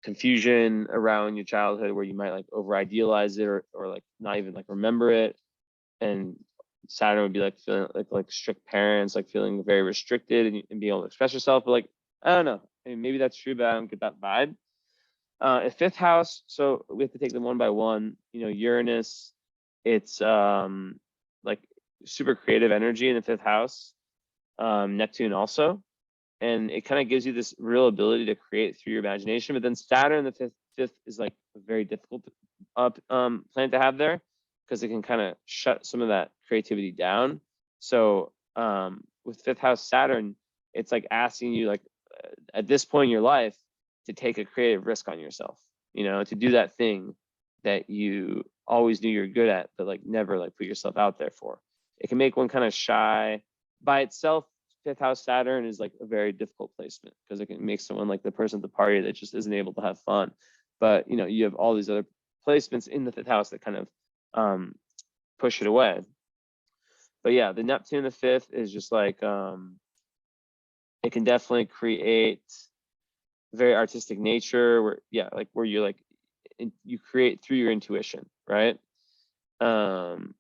confusion around your childhood where you might like over idealize it or like not even like remember it. And Saturn would be like feeling like strict parents, like feeling very restricted and being able to express yourself. But like, I don't know. I mean, maybe that's true, but I don't get that vibe. Fifth house, so we have to take them one by one. Uranus, it's like super creative energy in the fifth house. Neptune also, and it kind of gives you this real ability to create through your imagination. But then Saturn, the fifth is like a very difficult planet to have there because it can kind of shut some of that creativity down. So with fifth house Saturn, it's like asking you like at this point in your life to take a creative risk on yourself, to do that thing that you always knew you're good at, but like never like put yourself out there for. It can make one kind of shy by itself. Fifth house Saturn is like a very difficult placement because it can make someone like the person at the party that just isn't able to have fun. But you have all these other placements in the fifth house that kind of push it away. But yeah, the Neptune in the fifth is just like it can definitely create very artistic nature where you're like you create through your intuition, right? And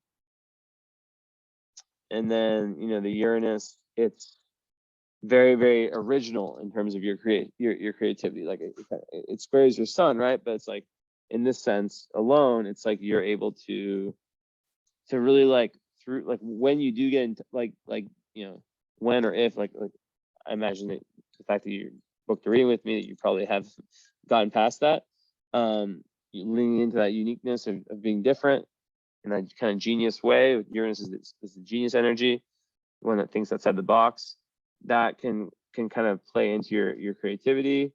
then the Uranus, it's very, very original in terms of your creativity. Like it squares your sun, right? But it's like in this sense alone, it's like you're able to really like through like when you do get into like when or if like I imagine that the fact that you booked a reading with me, that you probably have gotten past that. Leaning into that uniqueness of being different in that kind of genius way. Uranus is the genius energy, one that thinks outside the box. That can kind of play into your creativity.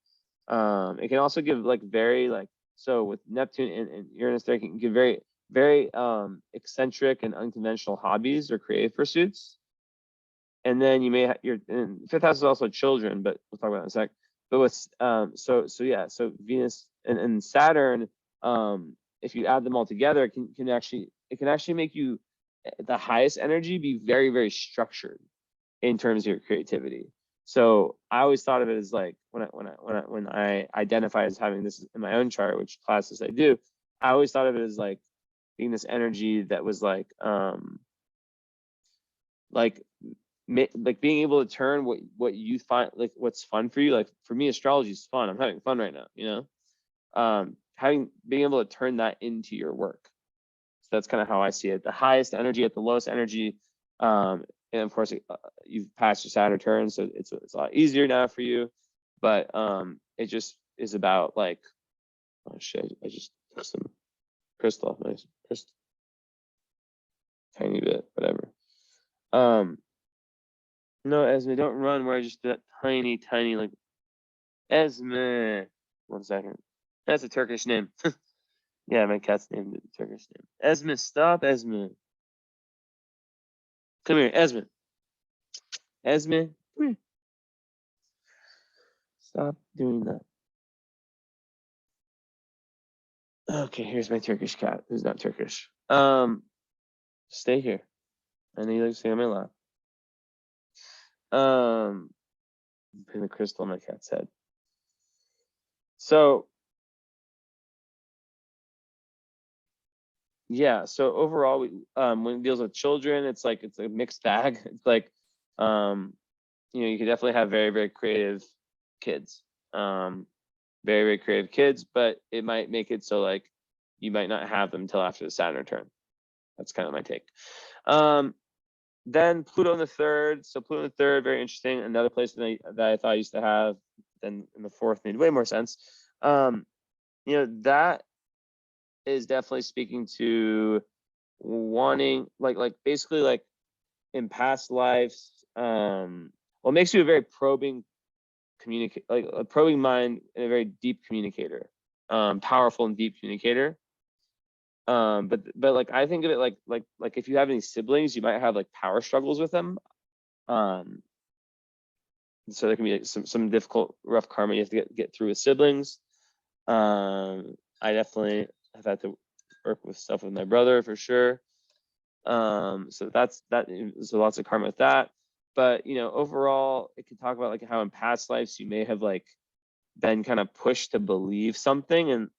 It can also give like very like, so with Neptune and Uranus there, can give very, very eccentric and unconventional hobbies or creative pursuits. And then you may have fifth house is also children, but we'll talk about that in a sec. But with so Venus and Saturn, if you add them all together, it can actually make you the highest energy be very, very structured in terms of your creativity. So I always thought of it as like when I identify as having this in my own chart, which classes I do, I always thought of it as like being this energy that was like being able to turn what you find like what's fun for you. Like for me, astrology is fun. I'm having fun right now, being able to turn that into your work. So that's kind of how I see it. The highest energy at the lowest energy. And of course, you've passed your Saturn turn, so it's a lot easier now for you. But it just is about like, oh shit, I just took some crystal off my crystal, tiny bit, whatever. No, Esme, don't run where I just did that tiny like Esme. 1 second. That's a Turkish name. Yeah, my cat's named a Turkish name. Esme, stop, Esme. Come here, Esme. Esme, come here. Stop doing that. Okay, here's my Turkish cat, who's not Turkish. Stay here. I know you like to stay on my lap. Putting the crystal on my cat's head. So yeah, so overall, when it deals with children, it's a mixed bag. It's like, you can definitely have very, very creative kids, very, very creative kids, but it might make it so like you might not have them until after the Saturn return. That's kind of my take. Then Pluto in the third. So Pluto in the third, very interesting. Another place that I thought I used to have. Then in the fourth made way more sense. That is definitely speaking to wanting like basically like in past lives. Well, it makes you a very probing like a probing mind and a very deep communicator, powerful and deep communicator. But like I think of it like if you have any siblings, you might have like power struggles with them. So there can be like some difficult, rough karma you have to get through with siblings. I definitely have had to work with stuff with my brother for sure. So that's that. So lots of karma with that. But overall, it can talk about like how in past lives you may have like then kind of push to believe something and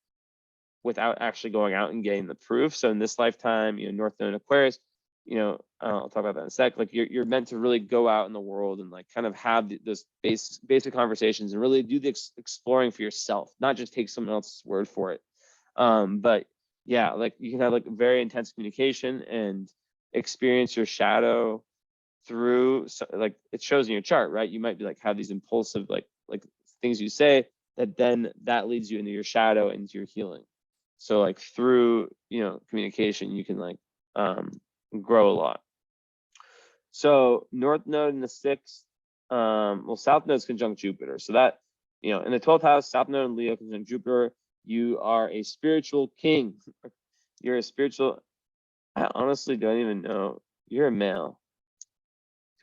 without actually going out and getting the proof. So in this lifetime, North Node Aquarius, I'll talk about that in a sec. Like you're meant to really go out in the world and like kind of have this basic conversations and really do the exploring for yourself, not just take someone else's word for it. But yeah, like you can have like very intense communication and experience your shadow through, like it shows in your chart, right? You might be like have these impulsive like things you say that leads you into your shadow, into your healing. So like through communication, you can like grow a lot. So North Node in the 6th, well, South Node is conjunct Jupiter. So that, in the 12th house, South Node in Leo conjunct Jupiter, you are a spiritual king. You're a spiritual, I honestly don't even know. You're a male.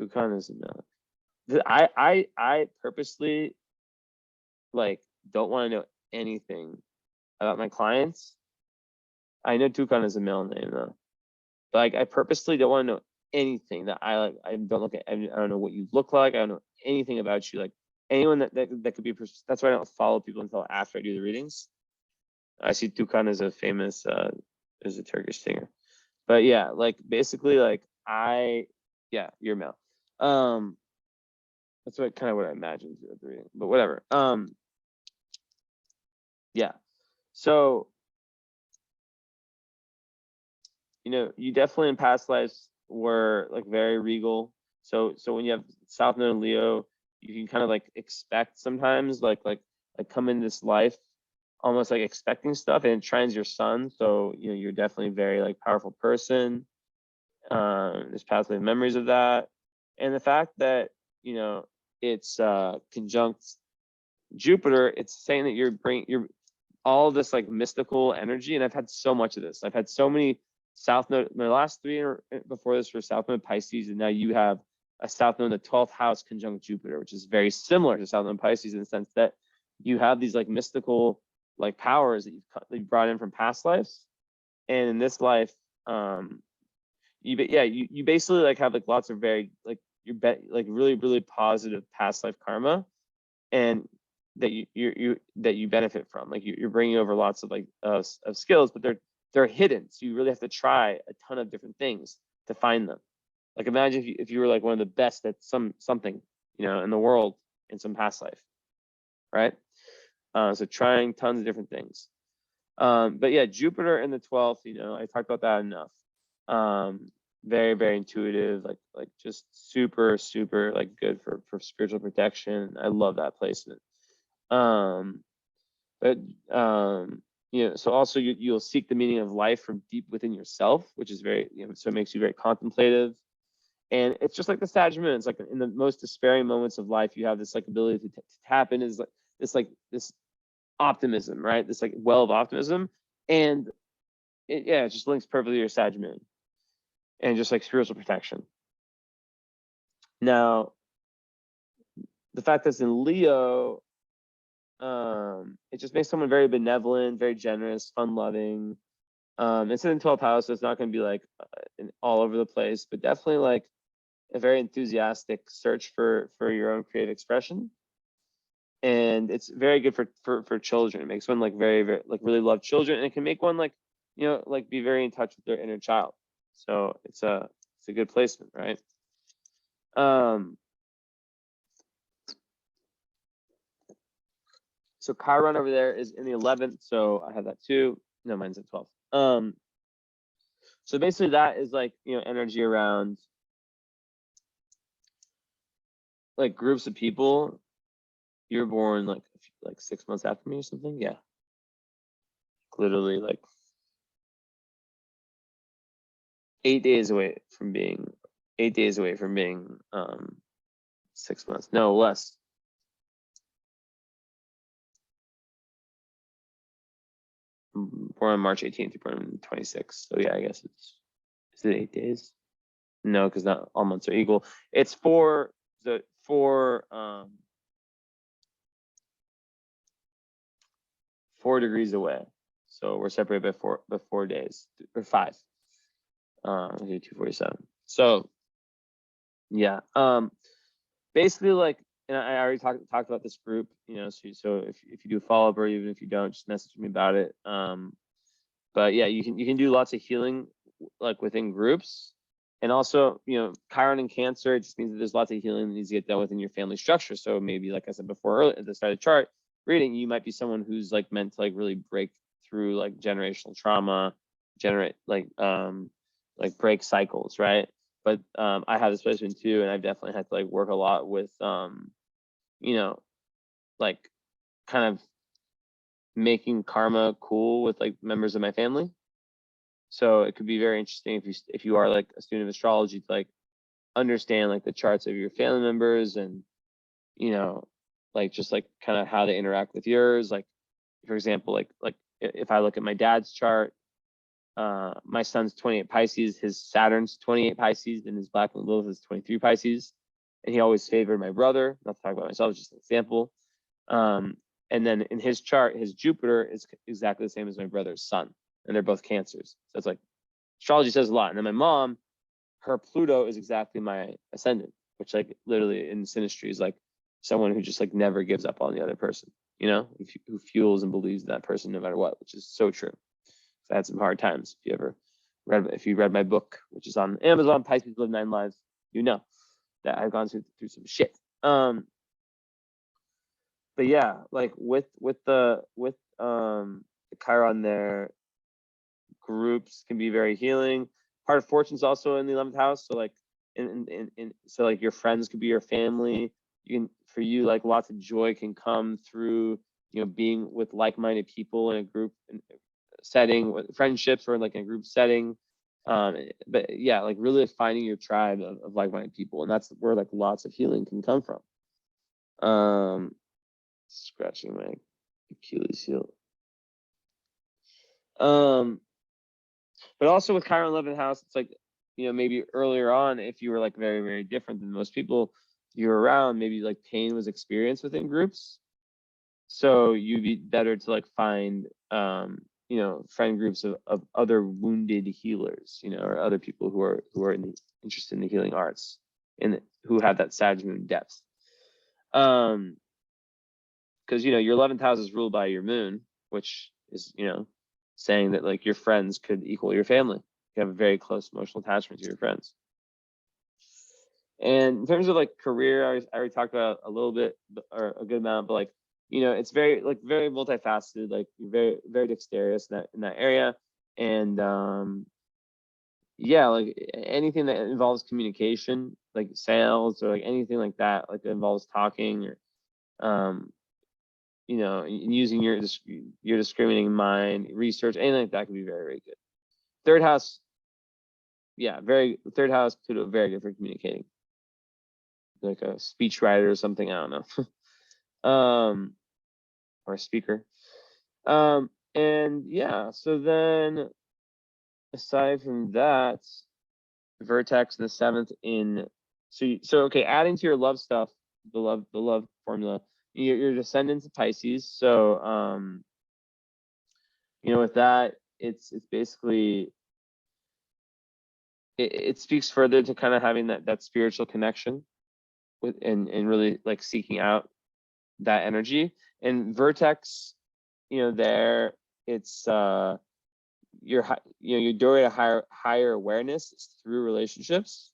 Tugkan is a male. I purposely like don't want to know anything about my clients. I know Tugkan is a male name though. But like I purposely don't want to know anything that I like. I don't look at. I don't know what you look like. I don't know anything about you. Like anyone that could be. That's why I don't follow people until after I do the readings. I see Tugkan as a famous, as a Turkish singer. But yeah, like basically, like you're male. That's what I imagined at the reading. But whatever. Yeah. So you definitely in past lives were like very regal. So when you have South Node and Leo, you can kind of like expect sometimes like come in this life almost like expecting stuff, and it trines your sun. So you're definitely a very like powerful person. There's past life memories of that, and the fact that it's conjunct Jupiter, it's saying that you're all this like mystical energy, and I've had so much of this. I've had so many South Node. My last 3 before this were South Node Pisces, and now you have a South Node in the 12th house conjunct Jupiter, which is very similar to South Node Pisces in the sense that you have these like mystical like powers that you've brought in from past lives, and in this life, you basically like have like lots of very like like really positive past life karma, and that you benefit from. Like you're bringing over lots of like of skills, but they're hidden. So you really have to try a ton of different things to find them. Like imagine if you were like one of the best at something in the world in some past life, right? So trying tons of different things. But yeah, Jupiter in the 12th, I talked about that enough. Very intuitive, like just super like good for spiritual protection. I love that placement. But so also you'll seek the meaning of life from deep within yourself, which is very, so it makes you very contemplative. And it's just like the Sag moon. It's like in the most despairing moments of life, you have this like ability to tap into this optimism, right? This like well of optimism, and it just links perfectly to your Sag moon, and just like spiritual protection. Now, the fact that it's in Leo, it just makes someone very benevolent, very generous, fun-loving. It's in the 12th house, so it's not going to be like all over the place, but definitely like a very enthusiastic search for your own creative expression. And it's very good for children. It makes one like very like really love children, and it can make one like like be very in touch with their inner child. So it's a good placement, right? So Chiron over there is in the 11th, so I have that too. No, mine's at 12th. So basically that is like energy around like groups of people. You were born like 6 months after me or something. Yeah, literally like 8 days away from being 6 months. No, less. Born on March 18th, you're born on 26th. So yeah, I guess is it 8 days? No, because not all months are equal. It's 4 degrees away. So we're separated by 4 days or 5. 247. So yeah. Basically like and I already talked about this group, you know, so if you do a follow-up, or even if you don't, just message me about it. But yeah, you can do lots of healing like within groups. And also, you know, Chiron and Cancer, it just means that there's lots of healing that needs to get done within your family structure. So maybe, like I said before, earlier at the start of the chart reading, you might be someone who's like meant to like really break through like generational trauma, generate like break cycles, right? But I have this placement too, and I've definitely had to like work a lot with you know, like kind of making karma cool with like members of my family. So it could be very interesting if you are like a student of astrology to like understand like the charts of your family members, and you know, like just like kind of how they interact with yours. Like for example, like if I look at my dad's chart, my son's 28 Pisces, his Saturn's 28 Pisces, and his Black and Lilith is 23 Pisces. And he always favored my brother. Not to talk about myself, just an example. And then in his chart, his Jupiter is exactly the same as my brother's sun, and they're both Cancers. So it's like astrology says a lot. And then my mom, her Pluto is exactly my ascendant, which like literally in synastry is like someone who just like never gives up on the other person, you know, who fuels and believes that person no matter what, which is so true. I had some hard times. If you read my book, which is on Amazon, Pisces Live 9 Lives, you know that I've gone through some shit. But yeah, like with the Chiron there, groups can be very healing. Part of Fortune's also in the 11th house, so like so like your friends could be your family. For you, like lots of joy can come through, you know, being with like-minded people in a group setting, with friendships, or like in a group setting. But yeah, like really finding your tribe of like-minded people, and that's where like lots of healing can come from. Scratching my Achilles heel. But also with Chiron 11th house, it's like, you know, maybe earlier on, if you were like very, very different than most people you're around, maybe like pain was experienced within groups. So you'd be better to like find, you know, friend groups of other wounded healers, you know, or other people who are interested in the healing arts and who have that Sag moon depth. Because, you know, your 11th house is ruled by your moon, which is, you know, saying that like your friends could equal your family. You have a very close emotional attachment to your friends. And in terms of like career, I already talked about a little bit, or a good amount, but like, you know, it's very multifaceted, like very, very dexterous in that area. And yeah, like anything that involves communication, like sales, or like anything like that, like that involves talking, or you know, using your discriminating mind, research, anything like that can be very, very good. Third house, yeah, third house Pluto, very good for communicating. Like a speech writer or something, I don't know. Or a speaker. And yeah, so then aside from that, vertex in the 7th in so okay, adding to your love stuff, the love formula, your descendants of Pisces. So you know, with that, it's basically it speaks further to kind of having that spiritual connection with, and really like seeking out that energy. And vertex, you know, there it's your doorway to higher awareness is through relationships.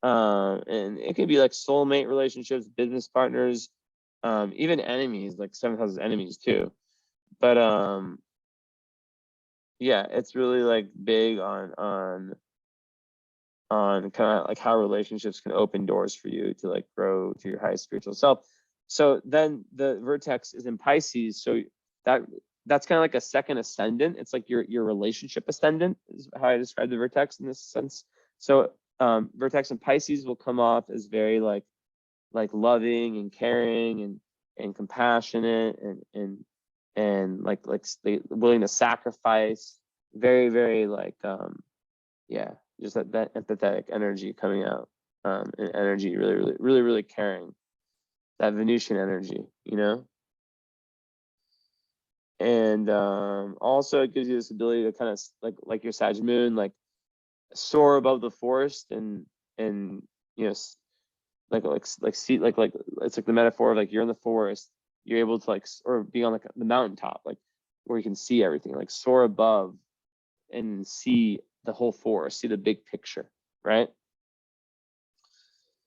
And it can be like soulmate relationships, business partners, even enemies, like 7th house enemies too. But yeah, it's really like big on kind of like how relationships can open doors for you to like grow to your highest spiritual self. So then the vertex is in Pisces, so that's kind of like a second ascendant. It's like your relationship ascendant is how I describe the vertex in this sense. So vertex in Pisces will come off as very like loving and caring and compassionate and like willing to sacrifice, very, very like yeah, just that empathetic energy coming out, and energy really caring, that Venusian energy, you know. And also it gives you this ability to kind of like your Sag moon, like soar above the forest and you know, see like it's like the metaphor of like you're in the forest, you're able to like or be on like the mountaintop, like where you can see everything, like soar above and see the whole forest, see the big picture, right?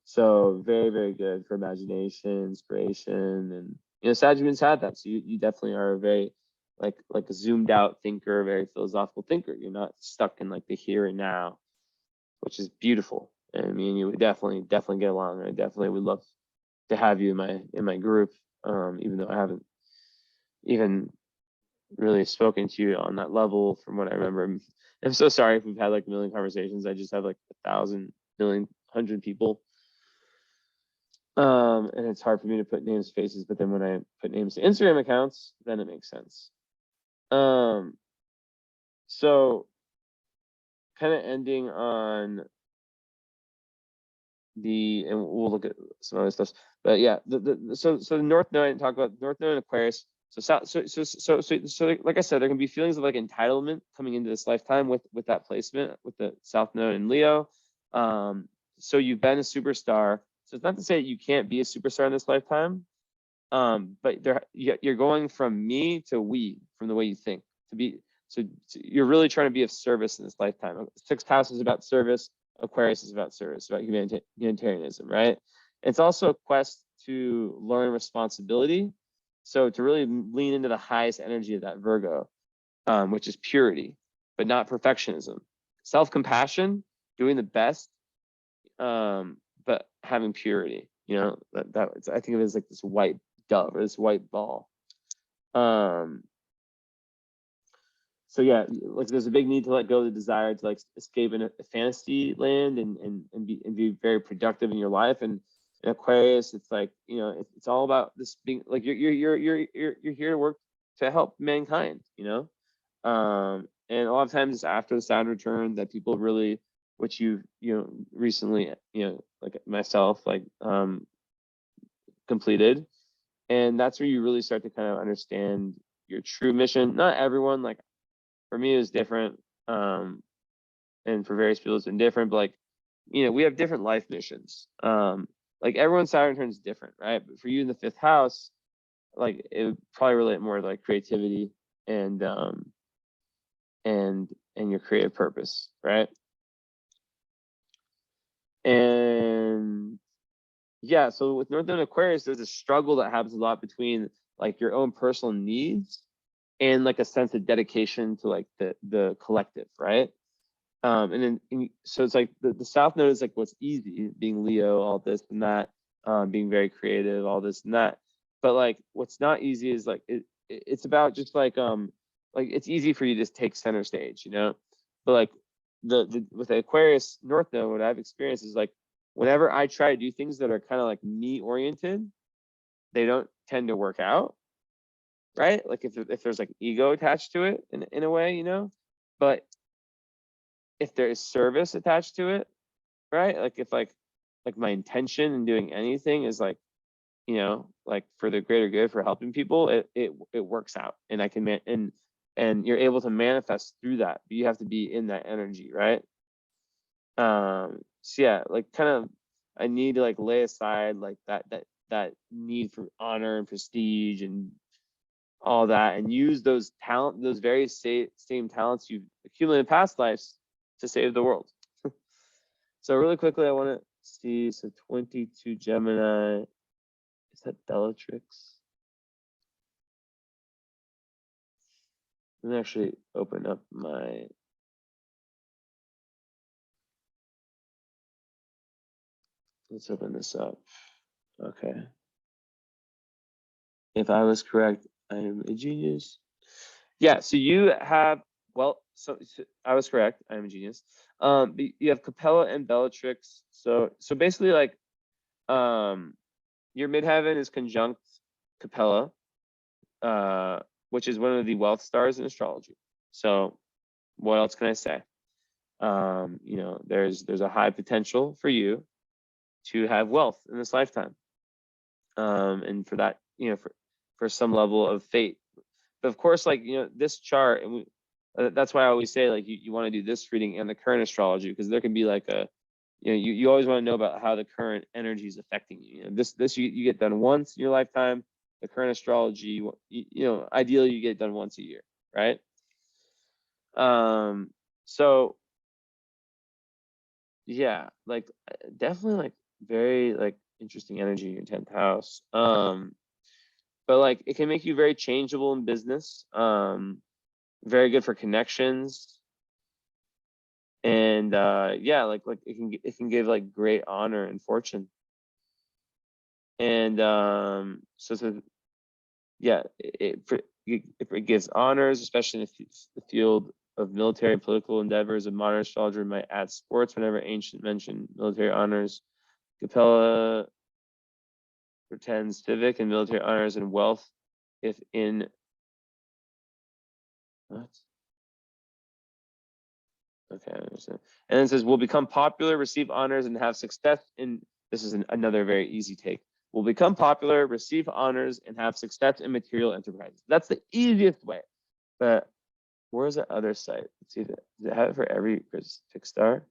So very, very good for imagination, inspiration, and Sagittarius had that. So you definitely are a very like a zoomed out thinker, very philosophical thinker. You're not stuck in like the here and now, which is beautiful. And I mean, you would definitely get along. I definitely would love to have you in my group, even though I haven't even really spoken to you on that level from what I remember. I'm so sorry if we've had like a million conversations. I just have like 1,000, million, 100 people. And it's hard for me to put names, faces, but then when I put names to Instagram accounts, then it makes sense. So kind of ending on and we'll look at some other stuff, but yeah, so the North Node, I didn't talk about North Node and Aquarius. So like I said, there can be feelings of like entitlement coming into this lifetime with that placement with the South Node and Leo. So you've been a superstar. So it's not to say you can't be a superstar in this lifetime, but you're going from me to we, from the way you think to be. So you're really trying to be of service in this lifetime. Sixth house is about service. Aquarius is about service, about humanitarianism, right? It's also a quest to learn responsibility. So to really lean into the highest energy of that Virgo, which is purity, but not perfectionism. Self-compassion, doing the best, but having purity. I think of it as like this white dove or this white ball. So yeah, like there's a big need to let go of the desire to like escape in a fantasy land and be very productive in your life. And in Aquarius, it's like it's all about this being like you're here to work to help mankind. And a lot of times it's after the Saturn return that people really, which you've recently like myself like completed, and that's where you really start to kind of understand your true mission. Not everyone, like for me, it was different, and for various people it's been different, but like we have different life missions. Like everyone's Saturn return is different, right? But for you in the fifth house, like it would probably relate more to like creativity and your creative purpose, right? And yeah, so with North Node Aquarius, there's a struggle that happens a lot between like your own personal needs and like a sense of dedication to like the collective, right? And then so it's like the South Node is like what's easy, being Leo, all this and that, being very creative, all this and that. But like what's not easy is like it's about just like it's easy for you to just take center stage, but like with the Aquarius North Node, what I've experienced is like whenever I try to do things that are kind of like me oriented, they don't tend to work out, right? Like if there's like ego attached to it in a way, but if there is service attached to it, right? Like if like my intention in doing anything is like, like for the greater good, for helping people, it works out, and I can and you're able to manifest through that, but you have to be in that energy, right? So yeah, like kind of I need to like lay aside like that need for honor and prestige and all that, and use those very same talents you've accumulated in past lives to save the world. So really quickly, I want to see, so 22 Gemini, is that Bellatrix? Let me actually open up let's open this up. Okay. If I was correct, I am a genius. Yeah, so you have, well, so I was correct, I am a genius. But you have Capella and Bellatrix. So basically like your midheaven is conjunct Capella, which is one of the wealth stars in astrology. So what else can I say? There's a high potential for you to have wealth in this lifetime. And for that, for some level of fate. But of course, like, this chart, and that's why I always say like you want to do this reading and the current astrology, because there can be like a you always want to know about how the current energy is affecting you. This you get done once in your lifetime. The current astrology, ideally you get it done once a year, right? So yeah, like definitely like very like interesting energy in your 10th house. But like it can make you very changeable in business. Very good for connections. And yeah, like it can give like great honor and fortune. And so yeah, it gives honors, especially in the field of military and political endeavors. A modern astrologer might add sports whenever ancient mentioned military honors. Capella pretends civic and military honors and wealth if in what? Okay, I understand. And then it says will become popular, receive honors, and have success in. This is another very easy take. Will become popular, receive honors, and have success in material enterprises. That's the easiest way. But where's the other site? Let's see. Does it have it for every fixed star?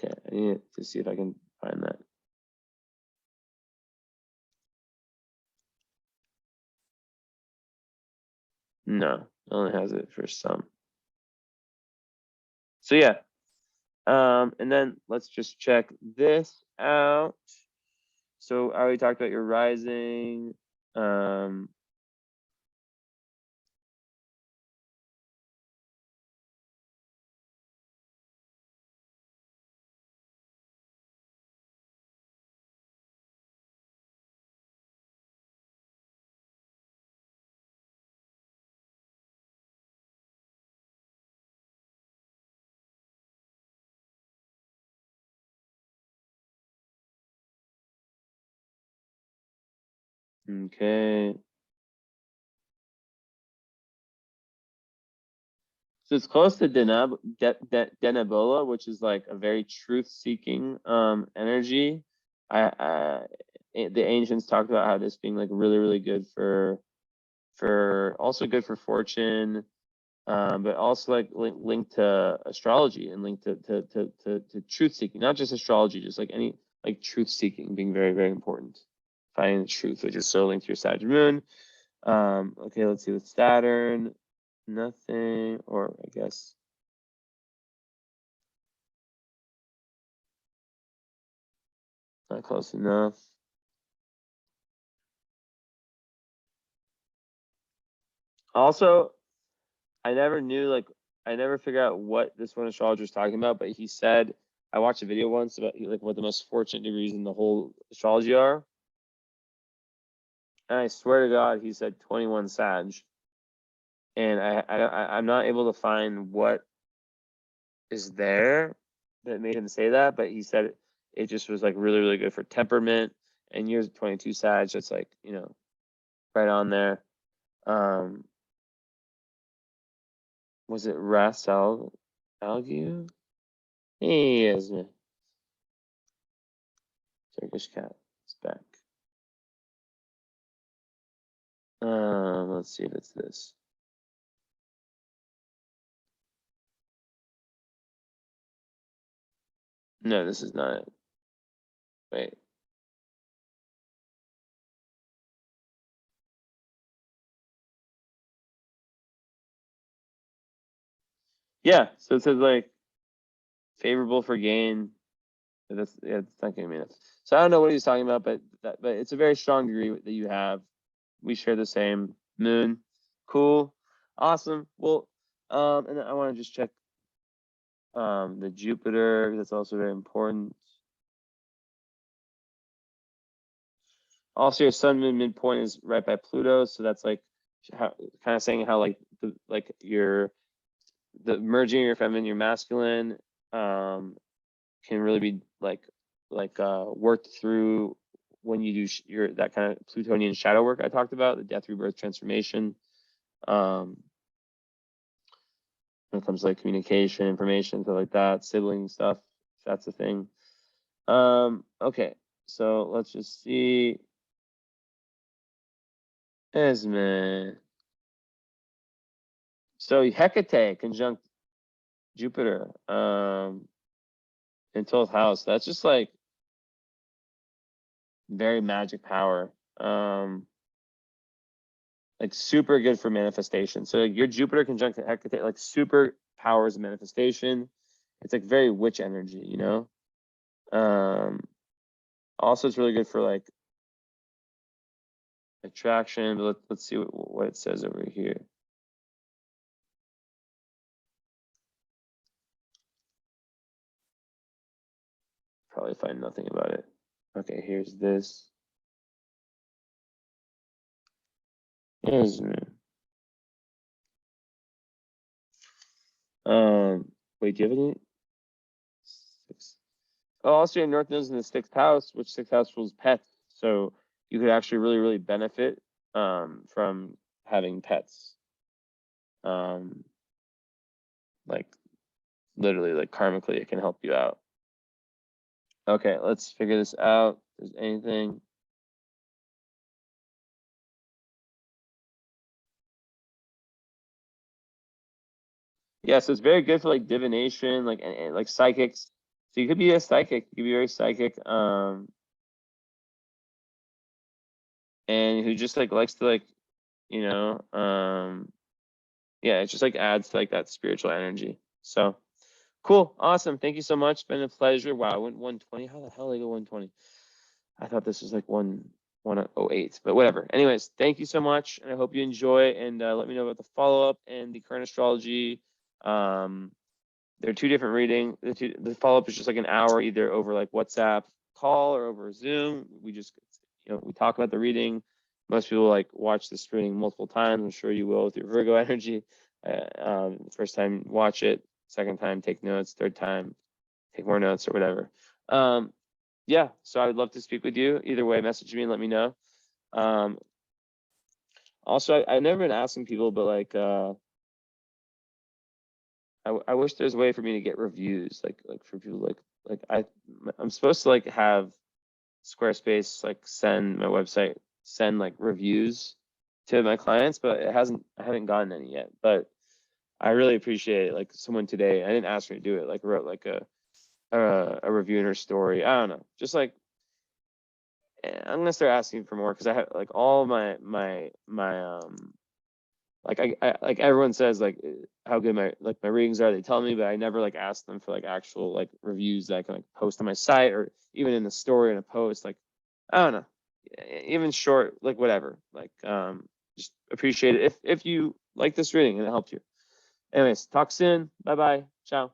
Okay, I need to see if I can find that. No, it only has it for some. So yeah. And then let's just check this out. So I already talked about your rising. Okay. So it's close to Denabola, which is like a very truth-seeking energy. The ancients talked about how this being like really, really good for also good for fortune, but also like linked to astrology and linked to truth-seeking, not just astrology, just like any like truth-seeking being very, very important. Finding the truth, which is so linked to your Saturn moon. Okay, let's see with Saturn. Nothing, or I guess not close enough. Also, I never knew, like, I never figured out what this one astrologer was talking about, but he said, I watched a video once about like what the most fortunate degrees in the whole astrology are. And I swear to God, he said 21 Sag. And I'm not able to find what is there that made him say that, but he said it just was like really, really good for temperament. And yours 22 Sag, that's like, right on there. Was it Rasal Algu? Hey, Esme. Turkish cat is back. Let's see if it's this. No, this is not it. Wait. Yeah, so it says like favorable for gain. That's it's not giving me that. So I don't know what he's talking about, but it's a very strong degree that you have. We share the same moon. Cool. Awesome. Well, and I want to just check the Jupiter. That's also very important. Also, your sun moon midpoint is right by Pluto, so that's like kind of saying how like the merging of your feminine, your masculine, can really be like worked through when you do your that kind of Plutonian shadow work I talked about, the death, rebirth, transformation. When it comes to like communication, information, stuff like that, sibling stuff, if that's a thing. Okay, so let's just see. Esme. So Hecate conjunct Jupiter in 12th house. That's just like very magic power. Like super good for manifestation. So your Jupiter conjunct Hecate, like super powers of manifestation. It's like very witch energy, you know? Also it's really good for like attraction. But let's see what it says over here. Probably find nothing about it. Okay, here's this. Wait, do you have any? Oh, also your North Node's in the 6th house, which 6th house rules pets. So you could actually really benefit from having pets. Like literally, like karmically, it can help you out. Okay, let's figure this out. If there's anything. Yeah, so it's very good for like divination, like and like psychics. So you could be a psychic. You could be very psychic. And who just like likes to like, you know, yeah, it just like adds to like that spiritual energy. So cool, awesome. Thank you so much. It's been a pleasure. Wow, I went 120. How the hell did I go 120? I thought this was like 108, but whatever. Anyways, thank you so much, and I hope you enjoy. And let me know about the follow up and the current astrology. There are 2 different readings. The follow up is just like an hour, either over like WhatsApp call or over Zoom. We just, you know, we talk about the reading. Most people like watch this reading multiple times. I'm sure you will with your Virgo energy. First time, watch it. Second time, take notes. Third time, take more notes or whatever. Yeah, so I would love to speak with you. Either way, message me and let me know. Also, I've never been asking people, but like, I wish there's a way for me to get reviews, like for people like I'm supposed to like have Squarespace like send my website, send like reviews to my clients, but I haven't gotten any yet. But I really appreciate it. Like someone today, I didn't ask her to do it, like wrote like a review in her story. I don't know, just like I'm gonna start asking for more because I have like all my like I like everyone says like how good my readings are. They tell me, but I never like ask them for like actual like reviews that I can like post on my site or even in the story in a post. Like I don't know, even short, like whatever. Like just appreciate it if you like this reading and it helped you. Anyways, talk soon. Bye bye. Ciao.